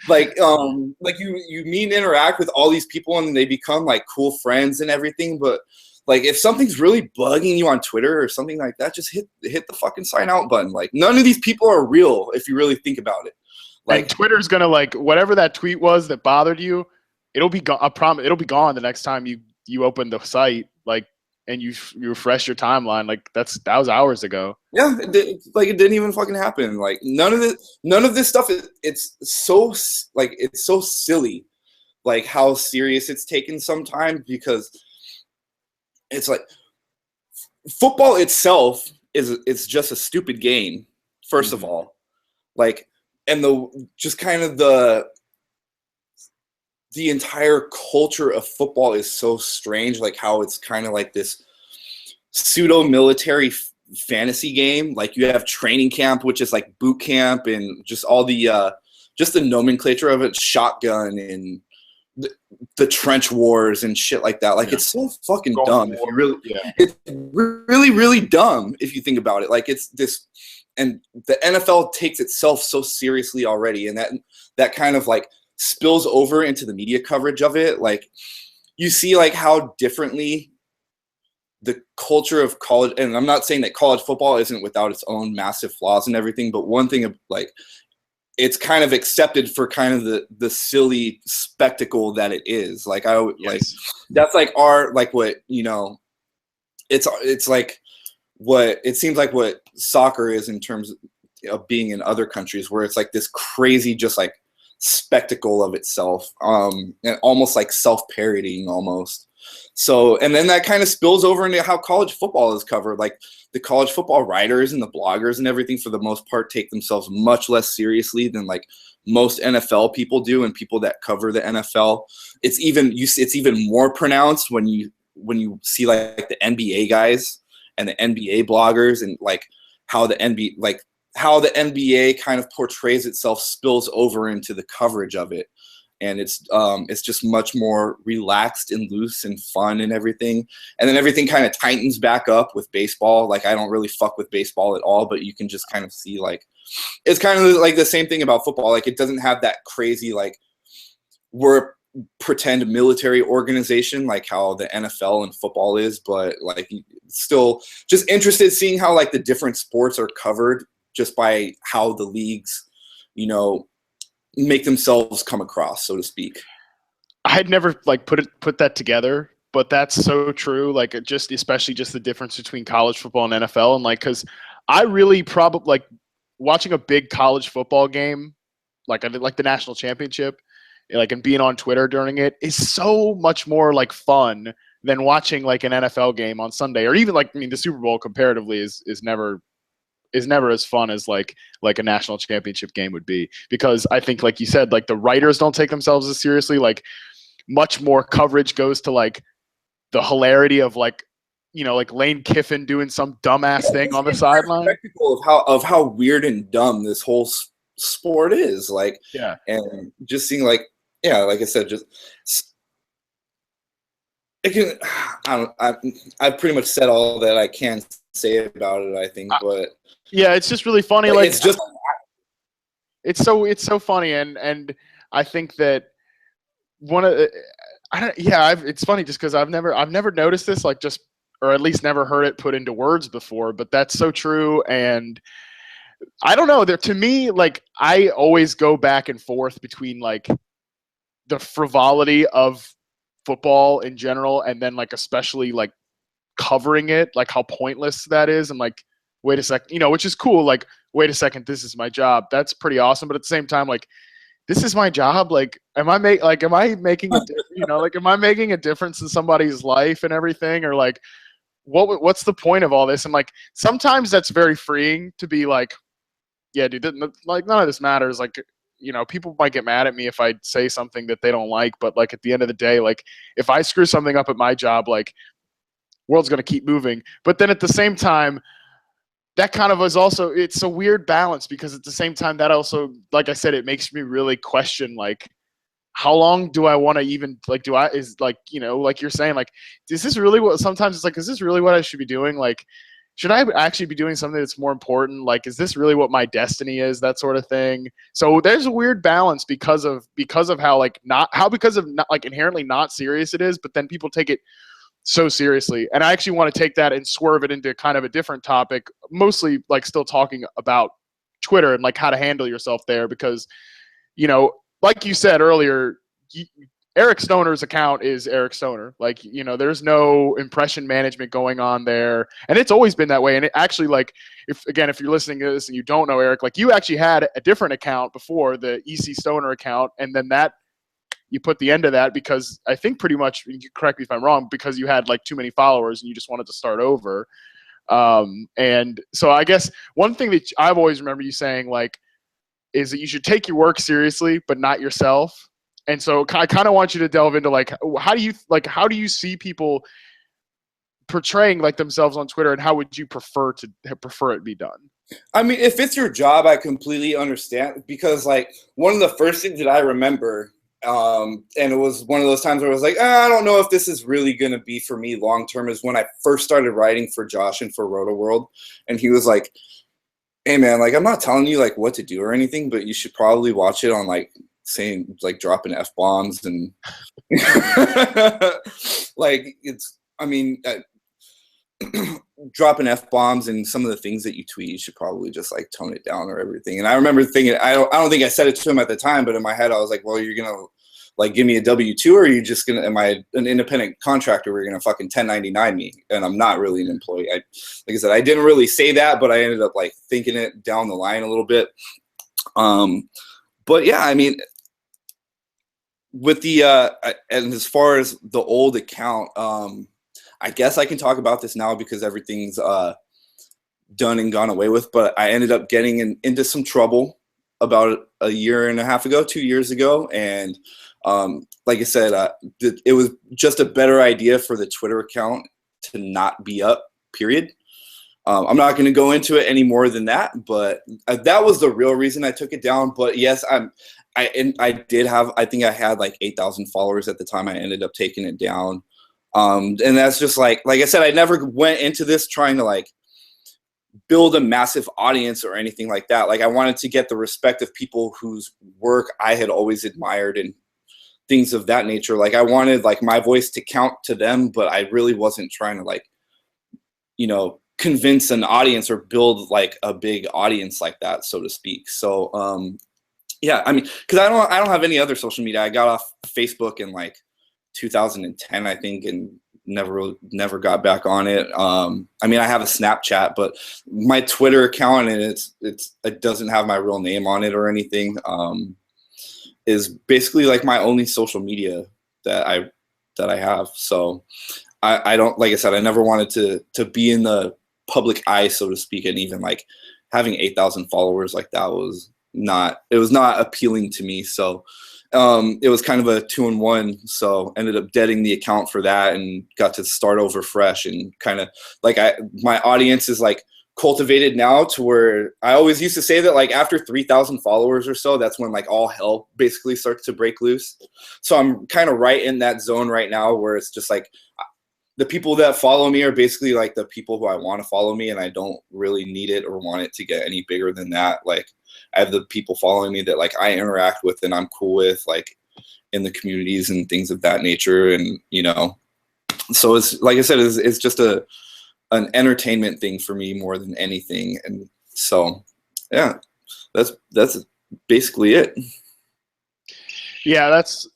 like you meet and interact with all these people and they become like cool friends and everything, but like if something's really bugging you on Twitter or something like that, just hit the fucking sign out button. Like none of these people are real if you really think about it. Like and Twitter's gonna like whatever that tweet was that bothered you, it'll be gone. I promise, it'll be gone the next time you open the site, like, and you refresh your timeline. Like that was hours ago. Yeah, it didn't even fucking happen. Like none of this stuff. It's so silly, like how serious it's taken sometimes, because it's like football itself it's just a stupid game. First of all, like, and just kind of the entire culture of football is so strange. Like how it's kind of like this pseudo military fantasy game. Like you have training camp, which is like boot camp, and just all the just the nomenclature of it, shotgun and the trench wars and shit like that. Like it's so fucking dumb. If you really, it's really, really dumb if you think about it. Like it's this, and the NFL takes itself so seriously already, and that kind of like spills over into the media coverage of it. Like you see like how differently the culture of college, and I'm not saying that college football isn't without its own massive flaws and everything, but one thing of like it's kind of accepted for kind of the silly spectacle that it is. Like like that's like what, you know, it's like what it seems like what soccer is in terms of being in other countries, where it's like this crazy just like spectacle of itself, and almost like self-parodying almost. So, and then that kind of spills over into how college football is covered. Like the college football writers and the bloggers and everything, for the most part, take themselves much less seriously than like most NFL people do, and people that cover the NFL. It's even more pronounced when you see like the NBA guys and the NBA bloggers, and like how the NBA kind of portrays itself spills over into the coverage of it. And it's just much more relaxed and loose and fun and everything. And then everything kind of tightens back up with baseball. Like I don't really fuck with baseball at all, but you can just kind of see like it's kind of like the same thing about football. Like it doesn't have that crazy like we're a pretend military organization like how the NFL and football is, but like still just interested seeing how like the different sports are covered just by how the leagues, you know, make themselves come across, so to speak. I had never like put that together, but that's so true. Like especially just the difference between college football and NFL, and like because I really probably like watching a big college football game, like I did like the national championship, like and being on Twitter during it is so much more like fun than watching like an NFL game on Sunday, or even like the Super Bowl comparatively is never as fun as like a national championship game would be, because I think like you said, like the writers don't take themselves as seriously. Like much more coverage goes to like the hilarity of like, you know, like Lane Kiffin doing some dumbass thing on the sideline. Spectacle of how weird and dumb this whole sport is. Like, yeah, and just seeing like, yeah, like I said, just it can. I've pretty much said all that I can say about it, I think, but. Yeah, it's just really funny. Like it's just, it's so funny, and I think that it's funny just because I've never noticed this, like just, or at least never heard it put into words before, but that's so true. And I don't know, to me, like I always go back and forth between like the frivolity of football in general, and then like especially like covering it, like how pointless that is, and like, wait a second, you know, which is cool. Like, wait a second, this is my job. That's pretty awesome. But at the same time, like, this is my job. Like, am I making a difference in somebody's life and everything? Or like, what's the point of all this? And like, sometimes that's very freeing to be like, yeah, dude, like none of this matters. Like, you know, people might get mad at me if I say something that they don't like, but like at the end of the day, like if I screw something up at my job, like world's going to keep moving. But then at the same time, that kind of is also, it's a weird balance, because at the same time that also, like I said, it makes me really question like how long do I want to even like, is like, you know, like you're saying, like, is this really what, sometimes it's like, is this really what I should be doing? Like, should I actually be doing something that's more important? Like, is this really what my destiny is? That sort of thing. So there's a weird balance because of how inherently not serious it is, but then people take it so seriously. And I actually want to take that and swerve it into kind of a different topic, mostly like still talking about Twitter and like how to handle yourself there, because, you know, like you said earlier, Eric Stoner's account is Eric Stoner. Like, you know, there's no impression management going on there. And it's always been that way. And it actually, like, if you're listening to this and you don't know Eric, like, you actually had a different account before, the EC Stoner account. And then that, you put the end of that because I think pretty much, you correct me if I'm wrong, because you had like too many followers and you just wanted to start over. And so I guess one thing that I've always remember you saying, like, is that you should take your work seriously, but not yourself. And so I kind of want you to delve into like, how do you see people portraying like themselves on Twitter, and how would you prefer it be done? I mean, if it's your job, I completely understand, because like one of the first things that I remember, and it was one of those times where I was like, I don't know if this is really going to be for me long term, is when I first started writing for Josh and for Roto World. And he was like, hey man, like, I'm not telling you like what to do or anything, but you should probably watch it on like saying, like, dropping F-bombs and like, it's, I mean, dropping F-bombs and some of the things that you tweet, you should probably just like tone it down or everything. And I remember thinking, I don't think I said it to him at the time, but in my head I was like, well, you're gonna like give me a W-2, or are you just gonna, am I an independent contractor where you're gonna fucking 1099 me? And I'm not really an employee. Like I said, I didn't really say that, but I ended up like thinking it down the line a little bit. But yeah, I mean, with the and as far as the old account, I guess I can talk about this now because everything's done and gone away with, but I ended up getting into some trouble about a year and a half ago, 2 years ago. And like I said, it was just a better idea for the Twitter account to not be up, period. I'm not going to go into it any more than that, but that was the real reason I took it down. But yes, I did have, I think I had like 8,000 followers at the time I ended up taking it down. And that's just like I said, I never went into this trying to like build a massive audience or anything like that. Like, I wanted to get the respect of people whose work I had always admired and things of that nature. Like, I wanted like my voice to count to them, but I really wasn't trying to like, you know, convince an audience or build like a big audience like that, so to speak. So, yeah, I mean, because I don't have any other social media. I got off Facebook in like 2010, I think, and never got back on it. I mean, I have a Snapchat, but my Twitter account, and it doesn't have my real name on it or anything, is basically like my only social media that I have. So I don't, like I said, I never wanted to be in the public eye, so to speak, and even like having 8,000 followers like that was not appealing to me. So it was kind of a 2-in-1, so ended up deading the account for that and got to start over fresh. And kind of like my audience is like cultivated now to where I always used to say that like after 3,000 followers or so, that's when like all hell basically starts to break loose. So I'm kind of right in that zone right now where it's just like the people that follow me are basically like the people who I want to follow me, and I don't really need it or want it to get any bigger than that. Like, I have the people following me that like I interact with and I'm cool with, like in the communities and things of that nature. And, you know, so it's like I said, it's just an entertainment thing for me more than anything. And so, yeah, that's basically it. Yeah, that's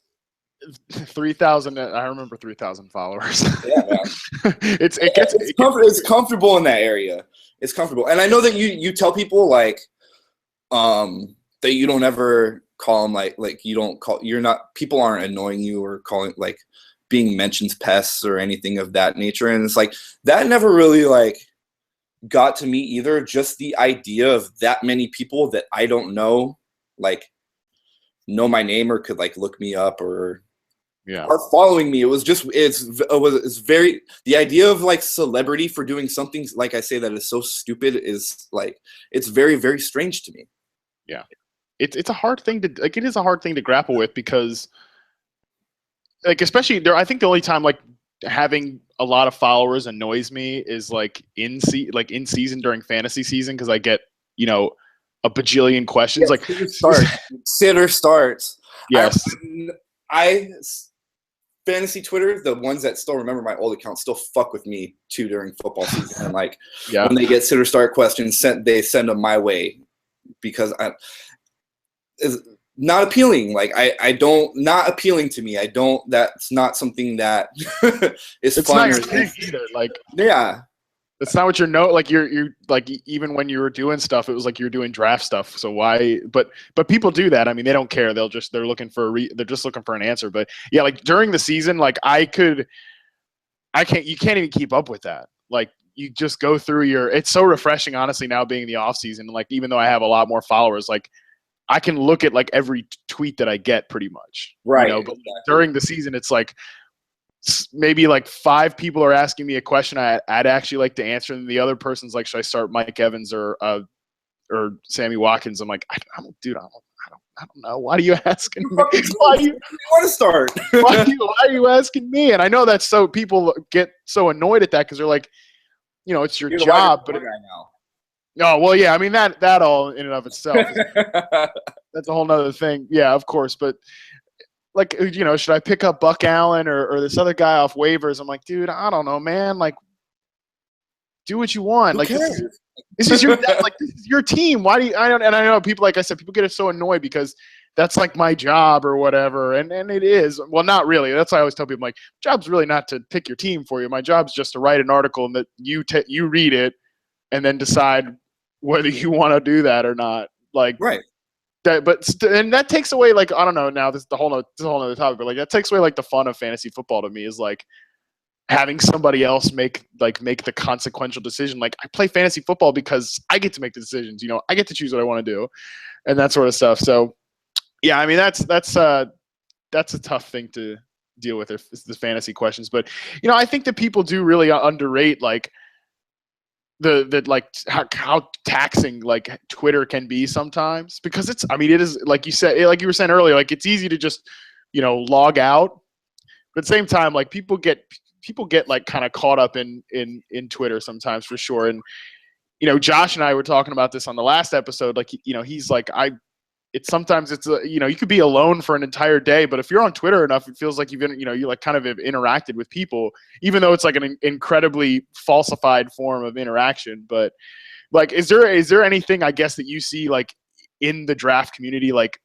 3,000. I remember 3,000 followers. Yeah, man. It's comfortable in that area. It's comfortable. And I know that you tell people like, that you don't ever call them like you don't call, you're not, people aren't annoying you or calling like being mentioned pests or anything of that nature. And it's like, that never really like got to me either. Just the idea of that many people that I don't know, like know my name or could like look me up or are following me. It was just, it's very, the idea of like celebrity for doing something, like I say, that is so stupid is like, it's very, very strange to me. Yeah. It's a hard thing to, like, it is a hard thing to grapple with because like, especially there, I think the only time like having a lot of followers annoys me is like in season during fantasy season, because I get, a bajillion questions. Like sitter starts. Yes. I fantasy Twitter, the ones that still remember my old account still fuck with me too during football season. And like when they get sitter start questions they send them my way, because it's not appealing. Like not appealing to me. That's not something that is it's fun. Not your thing either. Like, yeah. That's not what like you're like, even when you were doing stuff, it was like you're doing draft stuff. So why, but people do that. I mean, they don't care. They're looking for they're just looking for an answer. But yeah, like during the season, like you can't even keep up with that. Like you just go through it's so refreshing, honestly, now being in the off season. Like, even though I have a lot more followers, like I can look at like every tweet that I get pretty much. Right. But exactly. During the season, it's like, maybe like 5 people are asking me a question I'd actually like to answer, and the other person's like, should I start Mike Evans or Sammy Watkins? I'm like, I don't know. Why are you asking me? Why do you want to start? why are you asking me? And I know that's so people get so annoyed at that, because they're like, it's your job. But well, yeah, I mean that all in and of itself, that's a whole nother thing. Yeah, of course, but. Like, should I pick up Buck Allen or this other guy off waivers? I'm like, dude, I don't know, man. Like, do what you want. Like, this is your this is your team. Why do you? I know people, like I said, people get so annoyed because that's like my job or whatever, and it is. Well, not really. That's why I always tell people, like, job's really not to pick your team for you. My job's just to write an article and that you read it and then decide whether you want to do that or not. Like, right. And that takes away, like, I don't know, now this is a whole other topic, but like that takes away like the fun of fantasy football to me, is like having somebody else make the consequential decision. Like, I play fantasy football because I get to make the decisions, I get to choose what I want to do and that sort of stuff. So yeah, I mean that's a tough thing to deal with, if it's the fantasy questions. But I think that people do really underrate like how taxing like Twitter can be sometimes, because it is, like you said, like you were saying earlier, like it's easy to just log out, but at the same time, like people get like kind of caught up in Twitter sometimes, for sure. And Josh and I were talking about this on the last episode. Like, he's like, sometimes it's you could be alone for an entire day, but if you're on Twitter enough, it feels like you've been, you like kind of have interacted with people, even though it's like an incredibly falsified form of interaction. But like, is there anything, I guess, that you see like in the draft community? Like,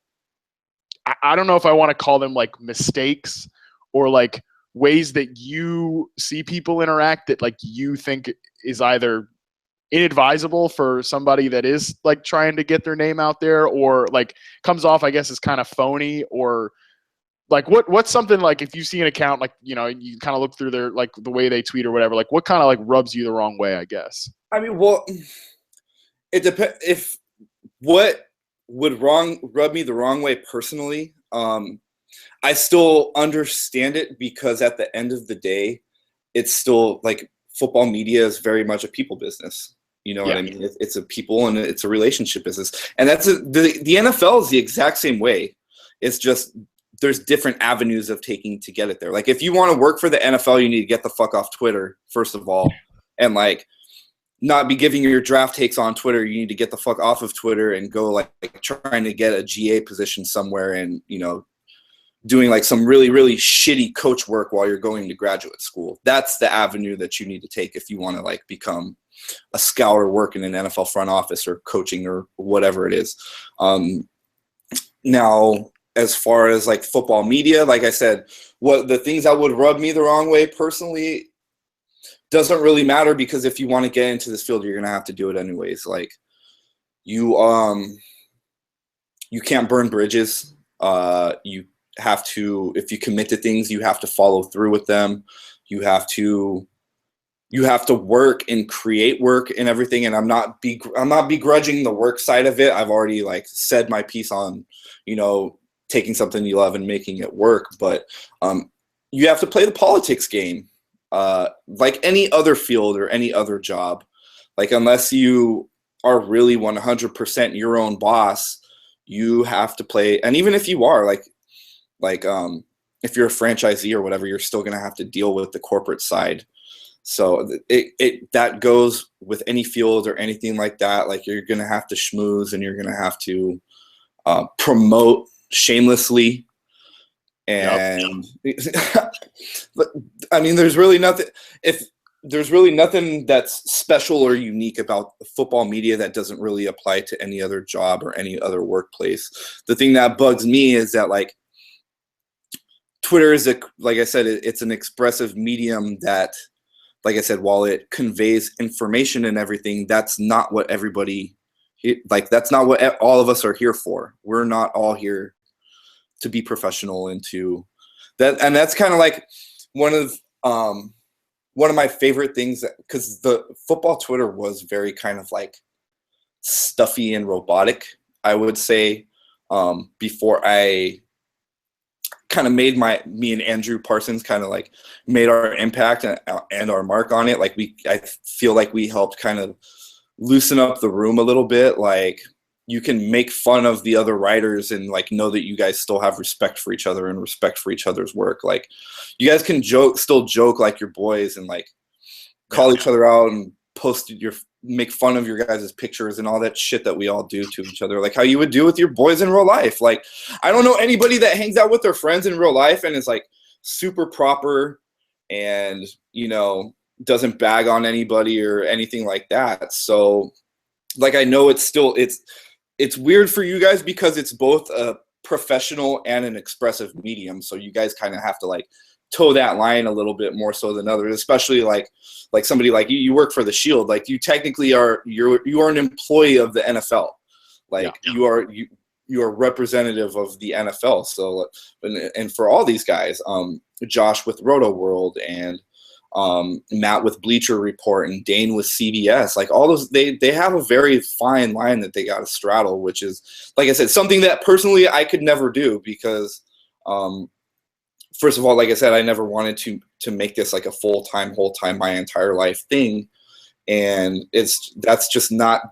I don't know if I want to call them like mistakes, or like ways that you see people interact that like you think is either inadvisable for somebody that is like trying to get their name out there, or like comes off, I guess, as kind of phony, or like what's something, like if you see an account, like, you kind of look through their, like the way they tweet or whatever, like what kind of like rubs you the wrong way, I guess? I mean, well, it depends. If what would rub me the wrong way personally, I still understand it, because at the end of the day, it's still like football media is very much a people business. What I mean? It's a people and it's a relationship business. And that's the NFL is the exact same way. It's just there's different avenues of taking to get it there. Like, if you want to work for the NFL, you need to get the fuck off Twitter, first of all. And like not be giving your draft takes on Twitter. You need to get the fuck off of Twitter and go like trying to get a GA position somewhere, and doing like some really, really shitty coach work while you're going to graduate school. That's the avenue that you need to take if you want to like become a scout or work in an NFL front office or coaching or whatever it is. Now, as far as like football media, like I said, what the things that would rub me the wrong way personally doesn't really matter, because if you want to get into this field, you're going to have to do it anyways. Like you can't burn bridges. You have to, if you commit to things, you have to follow through with them. You have to work and create work and everything. And I'm not begrudging the work side of it. I've already like said my piece on, taking something you love and making it work. But you have to play the politics game, like any other field or any other job. Like, unless you are really 100% your own boss, you have to play. And even if you are like if you're a franchisee or whatever, you're still going to have to deal with the corporate side. So that goes with any field or anything like that. Like, you're going to have to schmooze, and you're going to have to promote shamelessly. And I mean, there's really nothing that's special or unique about football media that doesn't really apply to any other job or any other workplace. The thing that bugs me is that, like, Twitter is like I said, it's an expressive medium that, like I said, while it conveys information and everything, that's not what that's not what all of us are here for. We're not all here to be professional into that. And that's kind of like one of my favorite things, because the football Twitter was very kind of like stuffy and robotic, I would say, before I kind of made me and Andrew Parsons kind of like made our impact and our mark on it. Like, I feel like we helped kind of loosen up the room a little bit. Like, you can make fun of the other writers and like know that you guys still have respect for each other and respect for each other's work. Like, you guys can still joke like your boys and like call each other out and make fun of your guys' pictures and all that shit that we all do to each other, like how you would do with your boys in real life. Like, I don't know anybody that hangs out with their friends in real life and is like super proper and, you know, doesn't bag on anybody or anything like that. So, like, I know it's weird for you guys because it's both a professional and an expressive medium. So you guys kind of have to like toe that line a little bit more so than others, especially like somebody like you work for the Shield. Like, you technically you are an employee of the NFL. Like, you are representative of the NFL. So, and for all these guys, Josh with Roto World and Matt with Bleacher Report and Dane with CBS, like all those, they have a very fine line that they got to straddle, which is, like I said, something that personally I could never do because, first of all, like I said, I never wanted to make this like a full-time, whole-time, my entire life thing. And that's just not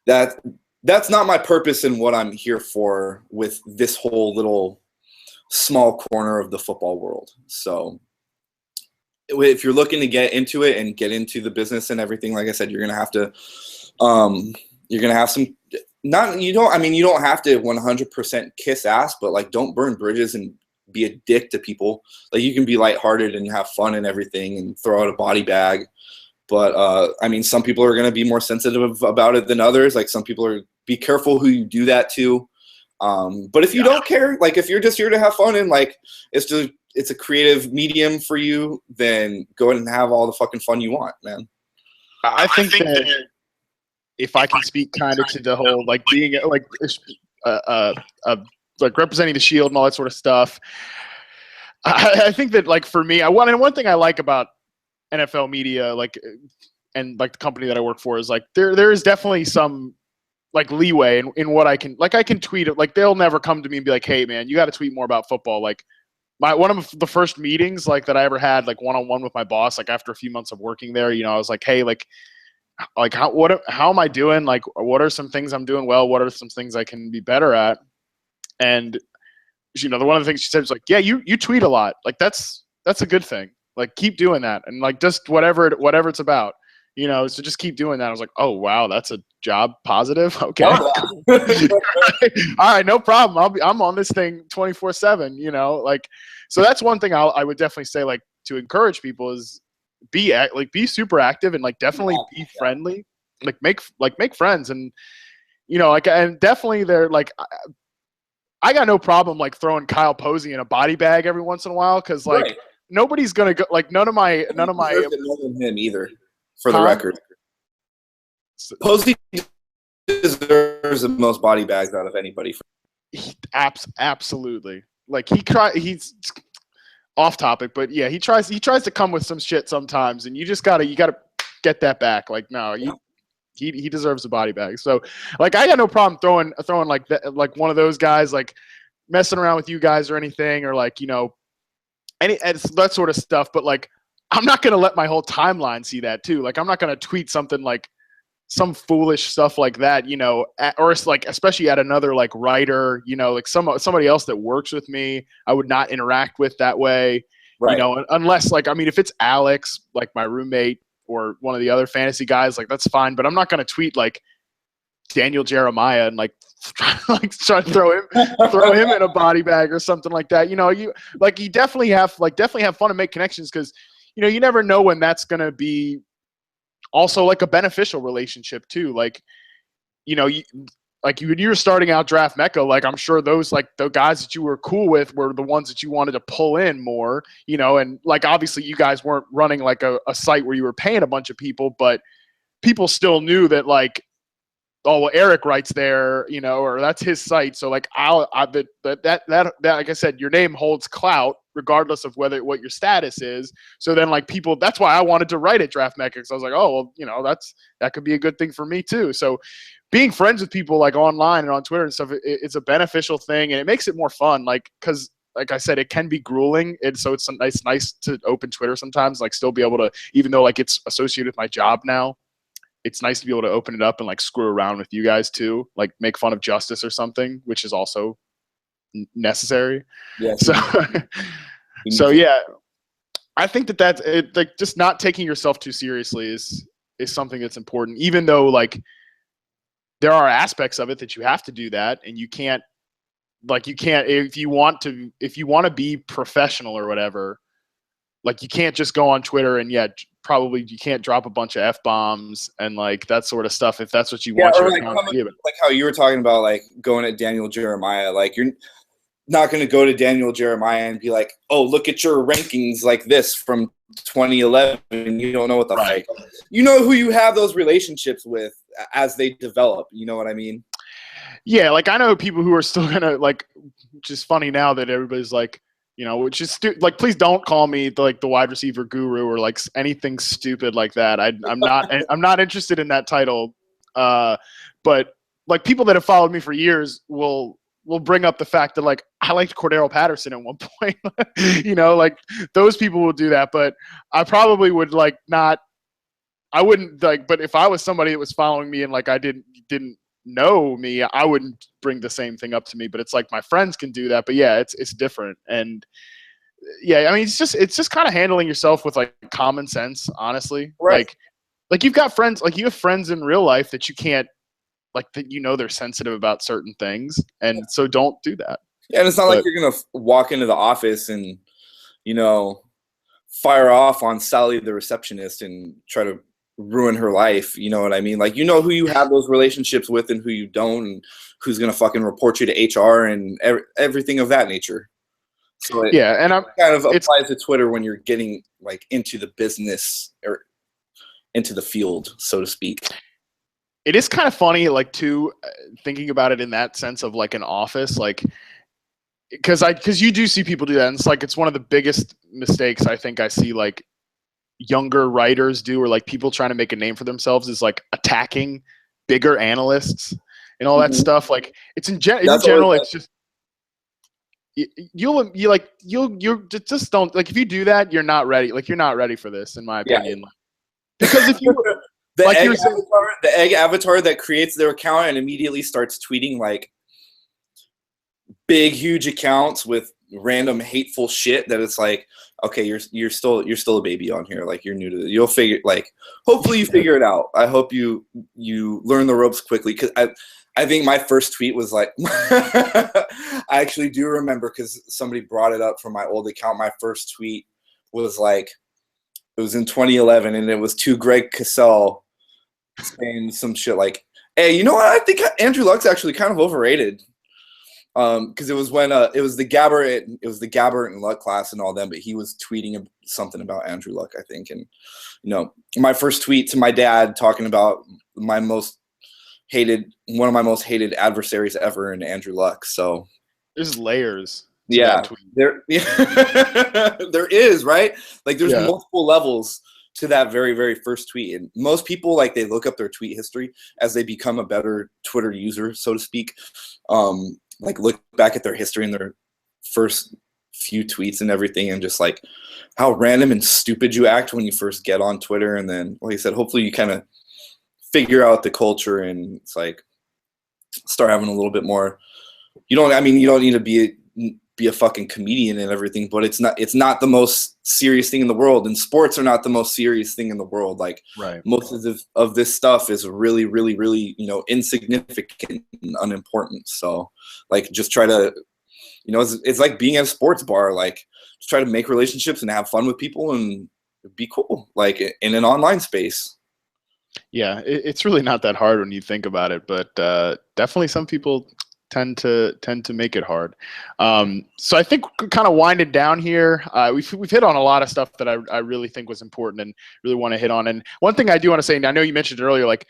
that's not my purpose and what I'm here for with this whole little small corner of the football world. So if you're looking to get into it and get into the business and everything, like I said, you're going to have to, you're going to have some, you don't have to 100% kiss ass, but like, don't burn bridges and be a dick to people. Like, you can be lighthearted and have fun and everything and throw out a body bag. But, some people are going to be more sensitive about it than others. Like, some people be careful who you do that to. But if you don't care, like, if you're just here to have fun and like, it's a creative medium for you, then go ahead and have all the fucking fun you want, man. I think that if I can speak kind of to the whole, like, being like representing the Shield and all that sort of stuff, I think that, like, for me, one thing I like about NFL media, like, and like the company that I work for, is like there is definitely some like leeway in what I can tweet it. Like, they'll never come to me and be like, hey man, you got to tweet more about football. Like, one of the first meetings like that I ever had, like one-on-one with my boss, like after a few months of working there, you know, I was like, hey, like how am I doing? Like, what are some things I'm doing well? What are some things I can be better at? And, you know, one of the things she said was like, yeah, you tweet a lot. Like, that's a good thing. Like, keep doing that. And like, just whatever it's about, you know, so just keep doing that. I was like, oh wow, that's a job positive. Okay. All right, no problem. I'm on this thing 24/7, you know, like, so that's one thing I would definitely say, like, to encourage people is be super active and like definitely be friendly, like make friends. And, you know, like, and definitely they're like, I got no problem like throwing Kyle Posey in a body bag every once in a while. Cause like nobody's going to go, like none of my him either. For the record, Posey deserves the most body bags out of anybody. Absolutely. Like, he's off topic, but yeah, he tries to come with some shit sometimes, and you gotta get that back. Like, no, he deserves a body bag. So, like, I got no problem throwing like that, like one of those guys, like messing around with you guys or anything, or like, you know, that sort of stuff. But like, I'm not going to let my whole timeline see that too. Like, I'm not going to tweet something like some foolish stuff like that, you know, or it's like, especially at another like writer, you know, like somebody else that works with me, I would not interact with that way. Right. You know, unless like, I mean, if it's Alex, like my roommate or one of the other fantasy guys, like that's fine. But I'm not going to tweet like Daniel Jeremiah and like try to throw him in a body bag or something like that. You know, you definitely have fun and make connections, because, you know, you never know when that's going to be also like a beneficial relationship too. Like, you know, when you were starting out Draft Mecca, like I'm sure those, like the guys that you were cool with were the ones that you wanted to pull in more, you know, and like obviously you guys weren't running like a site where you were paying a bunch of people, but people still knew that like, oh, well, Eric writes there, you know, or that's his site. So like that like I said, your name holds clout regardless of what your status is. So then like people, that's why I wanted to write at Draft Mecca, because I was like, oh, well, you know, that could be a good thing for me too. So being friends with people like online and on Twitter and stuff, it's a beneficial thing, and it makes it more fun. Like, because like I said, it can be grueling, and so it's nice to open Twitter sometimes, like still be able to, even though like it's associated with my job now, it's nice to be able to open it up and like screw around with you guys too, like make fun of Justice or something, which is also necessary. Yes. So yeah, I think that's it. Like just not taking yourself too seriously is something that's important, even though like there are aspects of it that you have to do that, and you can't if you want to be professional or whatever, like you can't just go on Twitter and probably you can't drop a bunch of F-bombs and like that sort of stuff if that's what you want your account to be. Like how you were talking about like going at Daniel Jeremiah, like you're not going to go to Daniel Jeremiah and be like, oh, look at your rankings like this from 2011, and you don't know what the right. fuck. You know who you have those relationships with as they develop. You know what I mean? Yeah, like I know people who are still gonna like, which is funny now that everybody's like, you know, which is like, please don't call me the wide receiver guru or like anything stupid like that. I'm not interested in that title. But like people that have followed me for years will bring up the fact that like I liked Cordero Patterson at one point. You know, like those people will do that, but I probably would like not. I wouldn't like. But if I was somebody that was following me and like I didn't know me, I wouldn't bring the same thing up to me. But it's like my friends can do that. But yeah, it's different. And yeah, I mean, it's just kind of handling yourself with like common sense, honestly. Right. Like you've got friends, like you have friends in real life that you can't, like that, you know, they're sensitive about certain things, and so don't do that. Yeah, and it's not like you're gonna walk into the office and, you know, fire off on Sally the receptionist and try to ruin her life. You know what I mean? Like, you know who you have those relationships with and who you don't, and who's gonna fucking report you to HR and everything of that nature. So yeah, and I'm kind of applies to Twitter when you're getting like into the business or into the field, so to speak. It is kind of funny, like too, thinking about it in that sense of like an office, like because you do see people do that, and it's one of the biggest mistakes I think I see like younger writers do, or like people trying to make a name for themselves, is like attacking bigger analysts and all that stuff. Like it's in general, it's just you'll just don't, like if you do that, you're not ready. Like you're not ready for this, in my opinion. Yeah. Because if you the egg avatar that creates their account and immediately starts tweeting like big, huge accounts with random hateful shit, that it's like, okay, you're still a baby on here. Like you're new to it. You'll figure, like, hopefully you figure it out. I hope you learn the ropes quickly. Cause I think my first tweet was like, I actually do remember because somebody brought it up from my old account. My first tweet was like, it was in 2011 and it was to Greg Cassell saying some shit like, hey, you know what? I think Andrew Luck's actually kind of overrated. Because it was when it was the Gabbert and Luck class and all them, but he was tweeting something about Andrew Luck, I think. And you know, my first tweet to my dad talking about one of my most hated adversaries ever in Andrew Luck. So there's layers. Yeah, there is, right? Like there's multiple levels to that very, very first tweet. And most people, like, they look up their tweet history as they become a better Twitter user, so to speak. Like look back at their history and their first few tweets and everything, and just like how random and stupid you act when you first get on Twitter. And then, like I said, hopefully you kind of figure out the culture and it's like start having a little bit more. You don't need to be be a fucking comedian and everything, but it's not the most serious thing in the world, and sports are not the most serious thing in the world. Like Right. most of this stuff is really, really, really, insignificant and unimportant. So like, just try to, it's like being at a sports bar, like just try to make relationships and have fun with people and be cool, like in an online space. Yeah, it's really not that hard when you think about it, but definitely some people tend to make it hard. So I think kind of winding down here, we've hit on a lot of stuff that I really think was important and really want to hit on. And one thing I do want to say, and I know you mentioned it earlier, like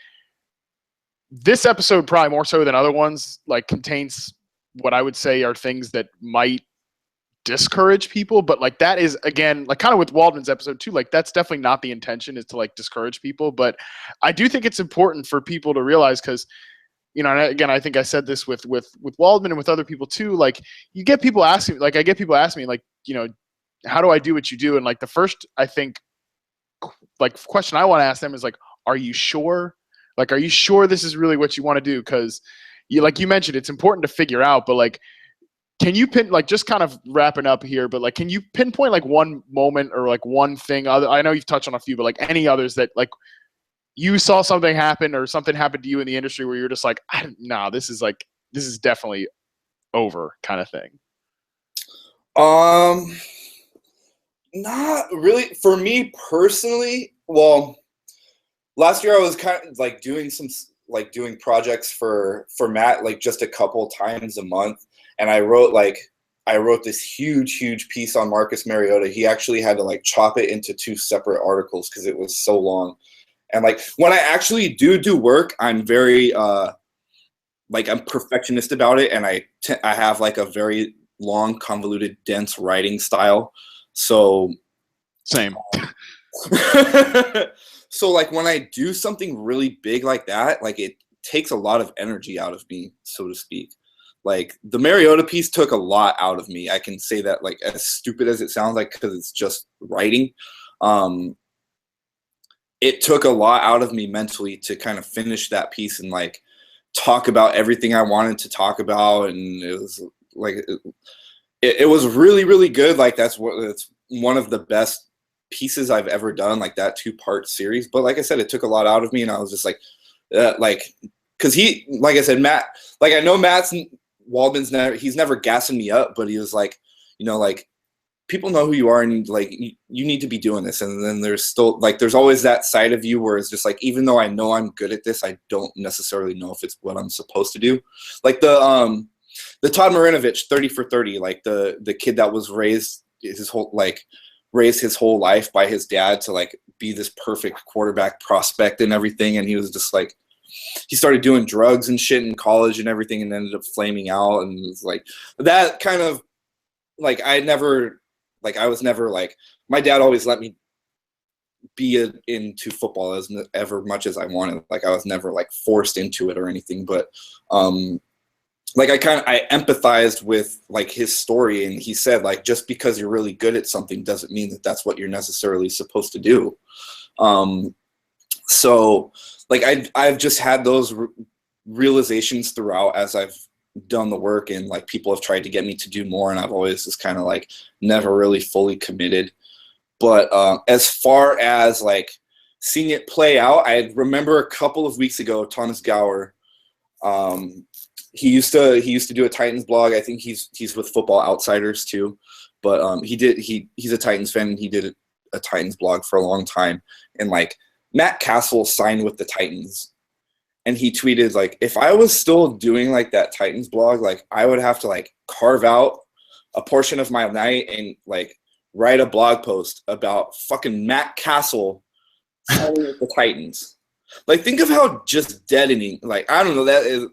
this episode probably more so than other ones, like contains what I would say are things that might discourage people, but like that is, again, like kind of with Waldman's episode too, like that's definitely not the intention, is to like discourage people. But I do think it's important for people to realize, because and again, I think I said this with Waldman and with other people too, like you get people asking, like I get people asking me, like, how do I do what you do? And like the first, I think, like question I want to ask them is like, are you sure? Like, are you sure this is really what you want to do? Because like you mentioned, it's important to figure out, but like, can you like just kind of wrapping up here, but like, can you pinpoint like one moment or like one thing I know you've touched on a few, but like any others that like you saw something happen or something happened to you in the industry where you're just like, this is definitely over kind of thing? Not really for me personally. Well, last year I was kind of like doing projects for Matt, like just a couple times a month. And I wrote this huge piece on Marcus Mariota. He actually had to like chop it into 2 separate articles because it was so long. And like when I actually do work, I'm very like I'm perfectionist about it, and I have like a very long, convoluted, dense writing style. So same. So like when I do something really big like that, like it takes a lot of energy out of me, so to speak. Like the Mariota piece took a lot out of me. I can say that, like, as stupid as it sounds, like, because it's just writing. It took a lot out of me mentally to kind of finish that piece and like talk about everything I wanted to talk about. And it was like, it was really, really good. Like it's one of the best pieces I've ever done, like that 2-part series. But like I said, it took a lot out of me, and I was just like, cause he, like I said, Matt, like I know Waldman's he's never gassing me up, but he was like, like, people know who you are, and like you need to be doing this. And then there's still like there's always that side of you where it's just like, even though I know I'm good at this, I don't necessarily know if it's what I'm supposed to do. Like the Todd Marinovich 30 for 30, like the kid that was raised his whole life by his dad to like be this perfect quarterback prospect and everything. And he was just like, he started doing drugs and shit in college and everything, and ended up flaming out. And it was like that kind of like, I was never like, my dad always let me be into football as ever much as I wanted. Like I was never like forced into it or anything, but like I empathized with like his story, and he said like, just because you're really good at something doesn't mean that that's what you're necessarily supposed to do. So like I've just had those realizations throughout as I've done the work, and like people have tried to get me to do more, and I've always just kind of like never really fully committed. But as far as like seeing it play out, I remember a couple of weeks ago, Thomas Gower, he used to do a Titans blog. I think he's with Football Outsiders too, but he's a Titans fan, and he did a Titans blog for a long time. And like Matt Castle signed with the Titans, and he tweeted like, if I was still doing like that Titans blog, like I would have to like carve out a portion of my night and like write a blog post about fucking Matt Castle signing with the Titans. Like, think of how just deadening, like, I don't know, that is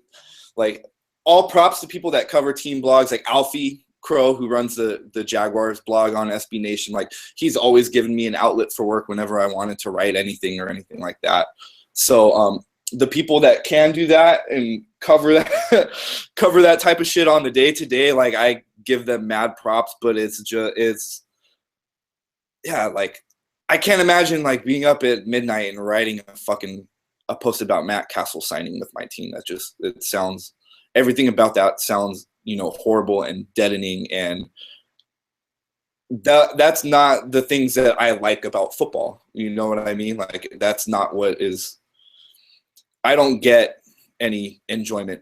like, all props to people that cover team blogs, like Alfie Crow, who runs the Jaguars blog on SB Nation. Like, he's always given me an outlet for work whenever I wanted to write anything or anything like that. So the people that can do that and cover that type of shit on the day-to-day, like, I give them mad props. But like, I can't imagine like being up at midnight and writing a post about Matt Castle signing with my team. It sounds, everything about that sounds horrible and deadening, and that's not the things that I like about football. You know what I mean? Like, that's not what is. I don't get any enjoyment,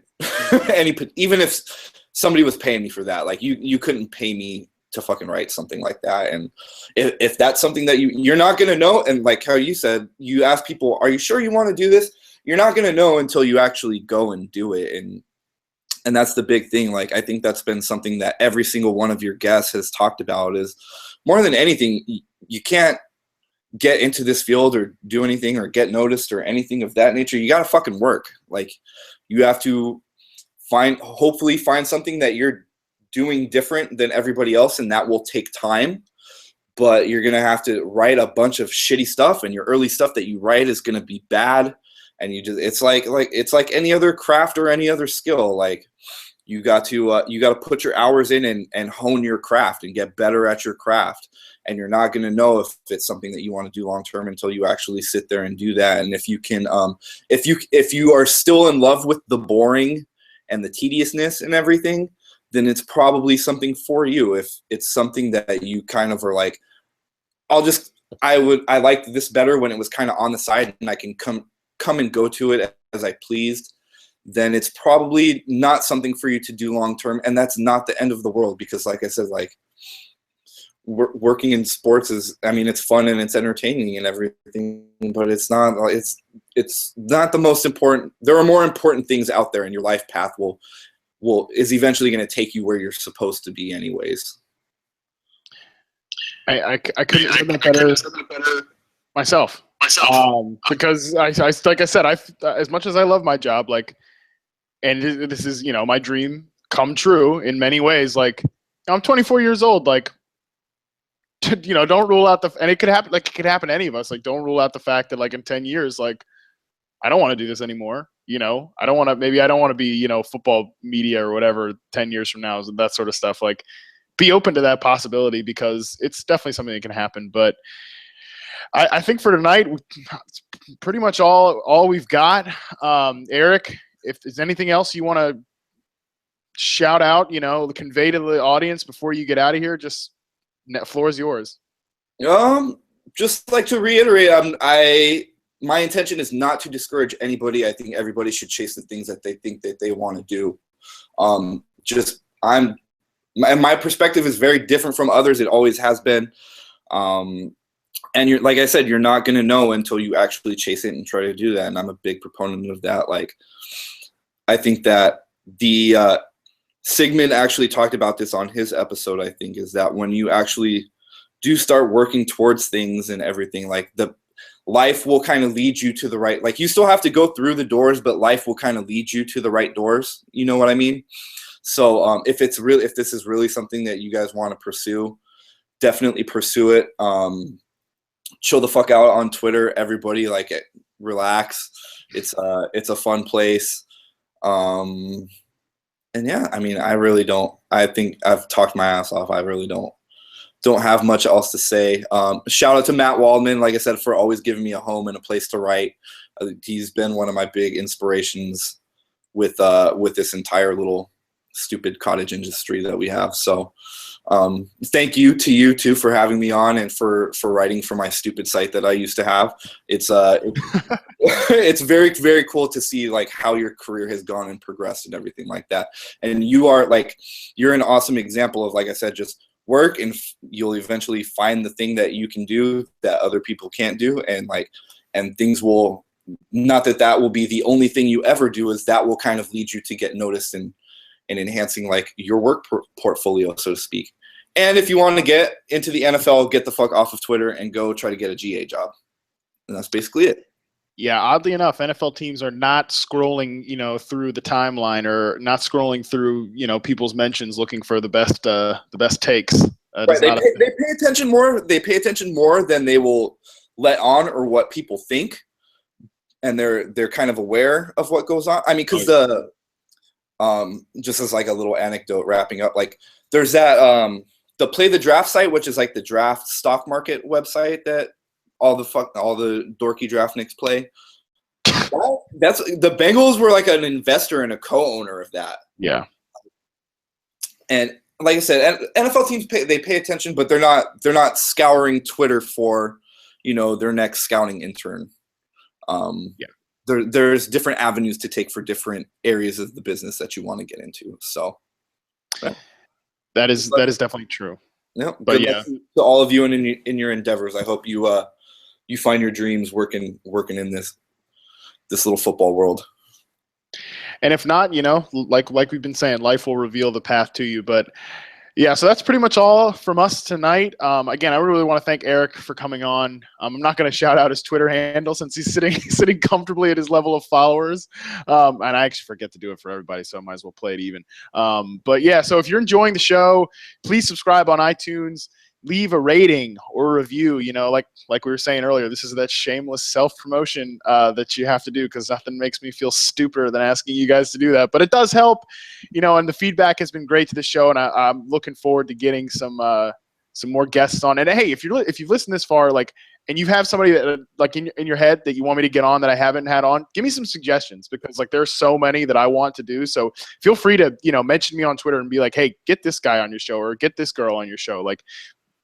even if somebody was paying me for that. Like, you couldn't pay me to fucking write something like that. And if that's something that you're not gonna know, and like how you said, you ask people, are you sure you want to do this? You're not gonna know until you actually go and do it. And that's the big thing. Like, I think that's been something that every single one of your guests has talked about, is more than anything, you can't get into this field or do anything or get noticed or anything of that nature. You got to fucking work. Like, you have to hopefully find something that you're doing different than everybody else, and that will take time. But you're going to have to write a bunch of shitty stuff, and your early stuff that you write is going to be bad. And it's like any other craft or any other skill. Like, you got to put your hours in and hone your craft and get better at your craft. And you're not going to know if it's something that you want to do long term until you actually sit there and do that. And if you can, if you are still in love with the boring and the tediousness and everything, then it's probably something for you. If it's something that you kind of are like, I liked this better when it was kind of on the side and I can come and go to it as I pleased, then it's probably not something for you to do long term. And that's not the end of the world, because like I said, like, working in sports is, I mean, it's fun and it's entertaining and everything, but it's not the most important. There are more important things out there, and your life path is eventually going to take you where you're supposed to be anyways. I couldn't have said that better myself. Because I like I said, as much as I love my job, like, and this is, my dream come true in many ways. Like, I'm 24 years old. Like, don't rule out and it could happen. Like, it could happen to any of us. Like, don't rule out the fact that, like, in 10 years, like, I don't want to do this anymore. I don't want to be, football media or whatever 10 years from now, that sort of stuff. Like, be open to that possibility, because it's definitely something that can happen. But I think for tonight, it's pretty much all we've got. Eric, if there's anything else you want to shout out, convey to the audience before you get out of here, just floor is yours. Just like to reiterate, my intention is not to discourage anybody. I think everybody should chase the things that they think that they want to do. My perspective is very different from others. It always has been. And like I said, you're not going to know until you actually chase it and try to do that. And I'm a big proponent of that. Like, I think that the Sigmund actually talked about this on his episode, I think, is that when you actually do start working towards things and everything, like, the life will kind of lead you to the right, like, you still have to go through the doors, but life will kind of lead you to the right doors. You know what I mean? So if this is really something that you guys want to pursue, definitely pursue it. Chill the fuck out on Twitter, everybody. Like, relax. It's a fun place. And yeah, I mean, I think I've talked my ass off. I really don't have much else to say. Shout out to Matt Waldman, like I said, for always giving me a home and a place to write. He's been one of my big inspirations with this entire little stupid cottage industry that we have. So thank you to you too for having me on and for writing for my stupid site that I used to have. It's it's very, very cool to see, like, how your career has gone and progressed and everything like that. And you're an awesome example of, like I said, just work, and you'll eventually find the thing that you can do that other people can't do. And things will, not that will be the only thing you ever do, is that will kind of lead you to get noticed and enhancing, like, your work portfolio, so to speak. And if you want to get into the NFL, get the fuck off of Twitter and go try to get a GA job. And that's basically it. Yeah, oddly enough, NFL teams are not scrolling, through the timeline, or not scrolling through, people's mentions looking for the best takes. Right. They pay attention more. They pay attention more than they will let on, or what people think, and they're kind of aware of what goes on. I mean, because just as like a little anecdote, wrapping up, like, there's that the Play the Draft site, which is like the draft stock market website that all the dorky draftniks play. That's the Bengals were like an investor and a co-owner of that. Yeah. And like I said, NFL teams pay attention, but they're not scouring Twitter for, their next scouting intern. Yeah. There's different avenues to take for different areas of the business that you want to get into. So that is definitely true. Yeah, but good luck to all of you in your endeavors. I hope you find your dreams working in this little football world. And if not, like we've been saying, life will reveal the path to you. But yeah, so that's pretty much all from us tonight. Again, I really want to thank Eric for coming on. I'm not going to shout out his Twitter handle since he's sitting comfortably at his level of followers. And I actually forget to do it for everybody, so I might as well play it even. But yeah, so if you're enjoying the show, please subscribe on iTunes. Leave a rating or a review. Like we were saying earlier, this is that shameless self-promotion that you have to do, because nothing makes me feel stupider than asking you guys to do that. But it does help, and the feedback has been great to the show, and I'm looking forward to getting some more guests on. And hey, if you've listened this far, and you have somebody that in your head that you want me to get on that I haven't had on, give me some suggestions, because there's so many that I want to do. So feel free to mention me on Twitter and be like, hey, get this guy on your show or get this girl on your show.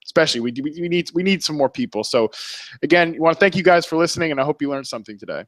Especially we need some more people. So again, we want to thank you guys for listening, and I hope you learned something today.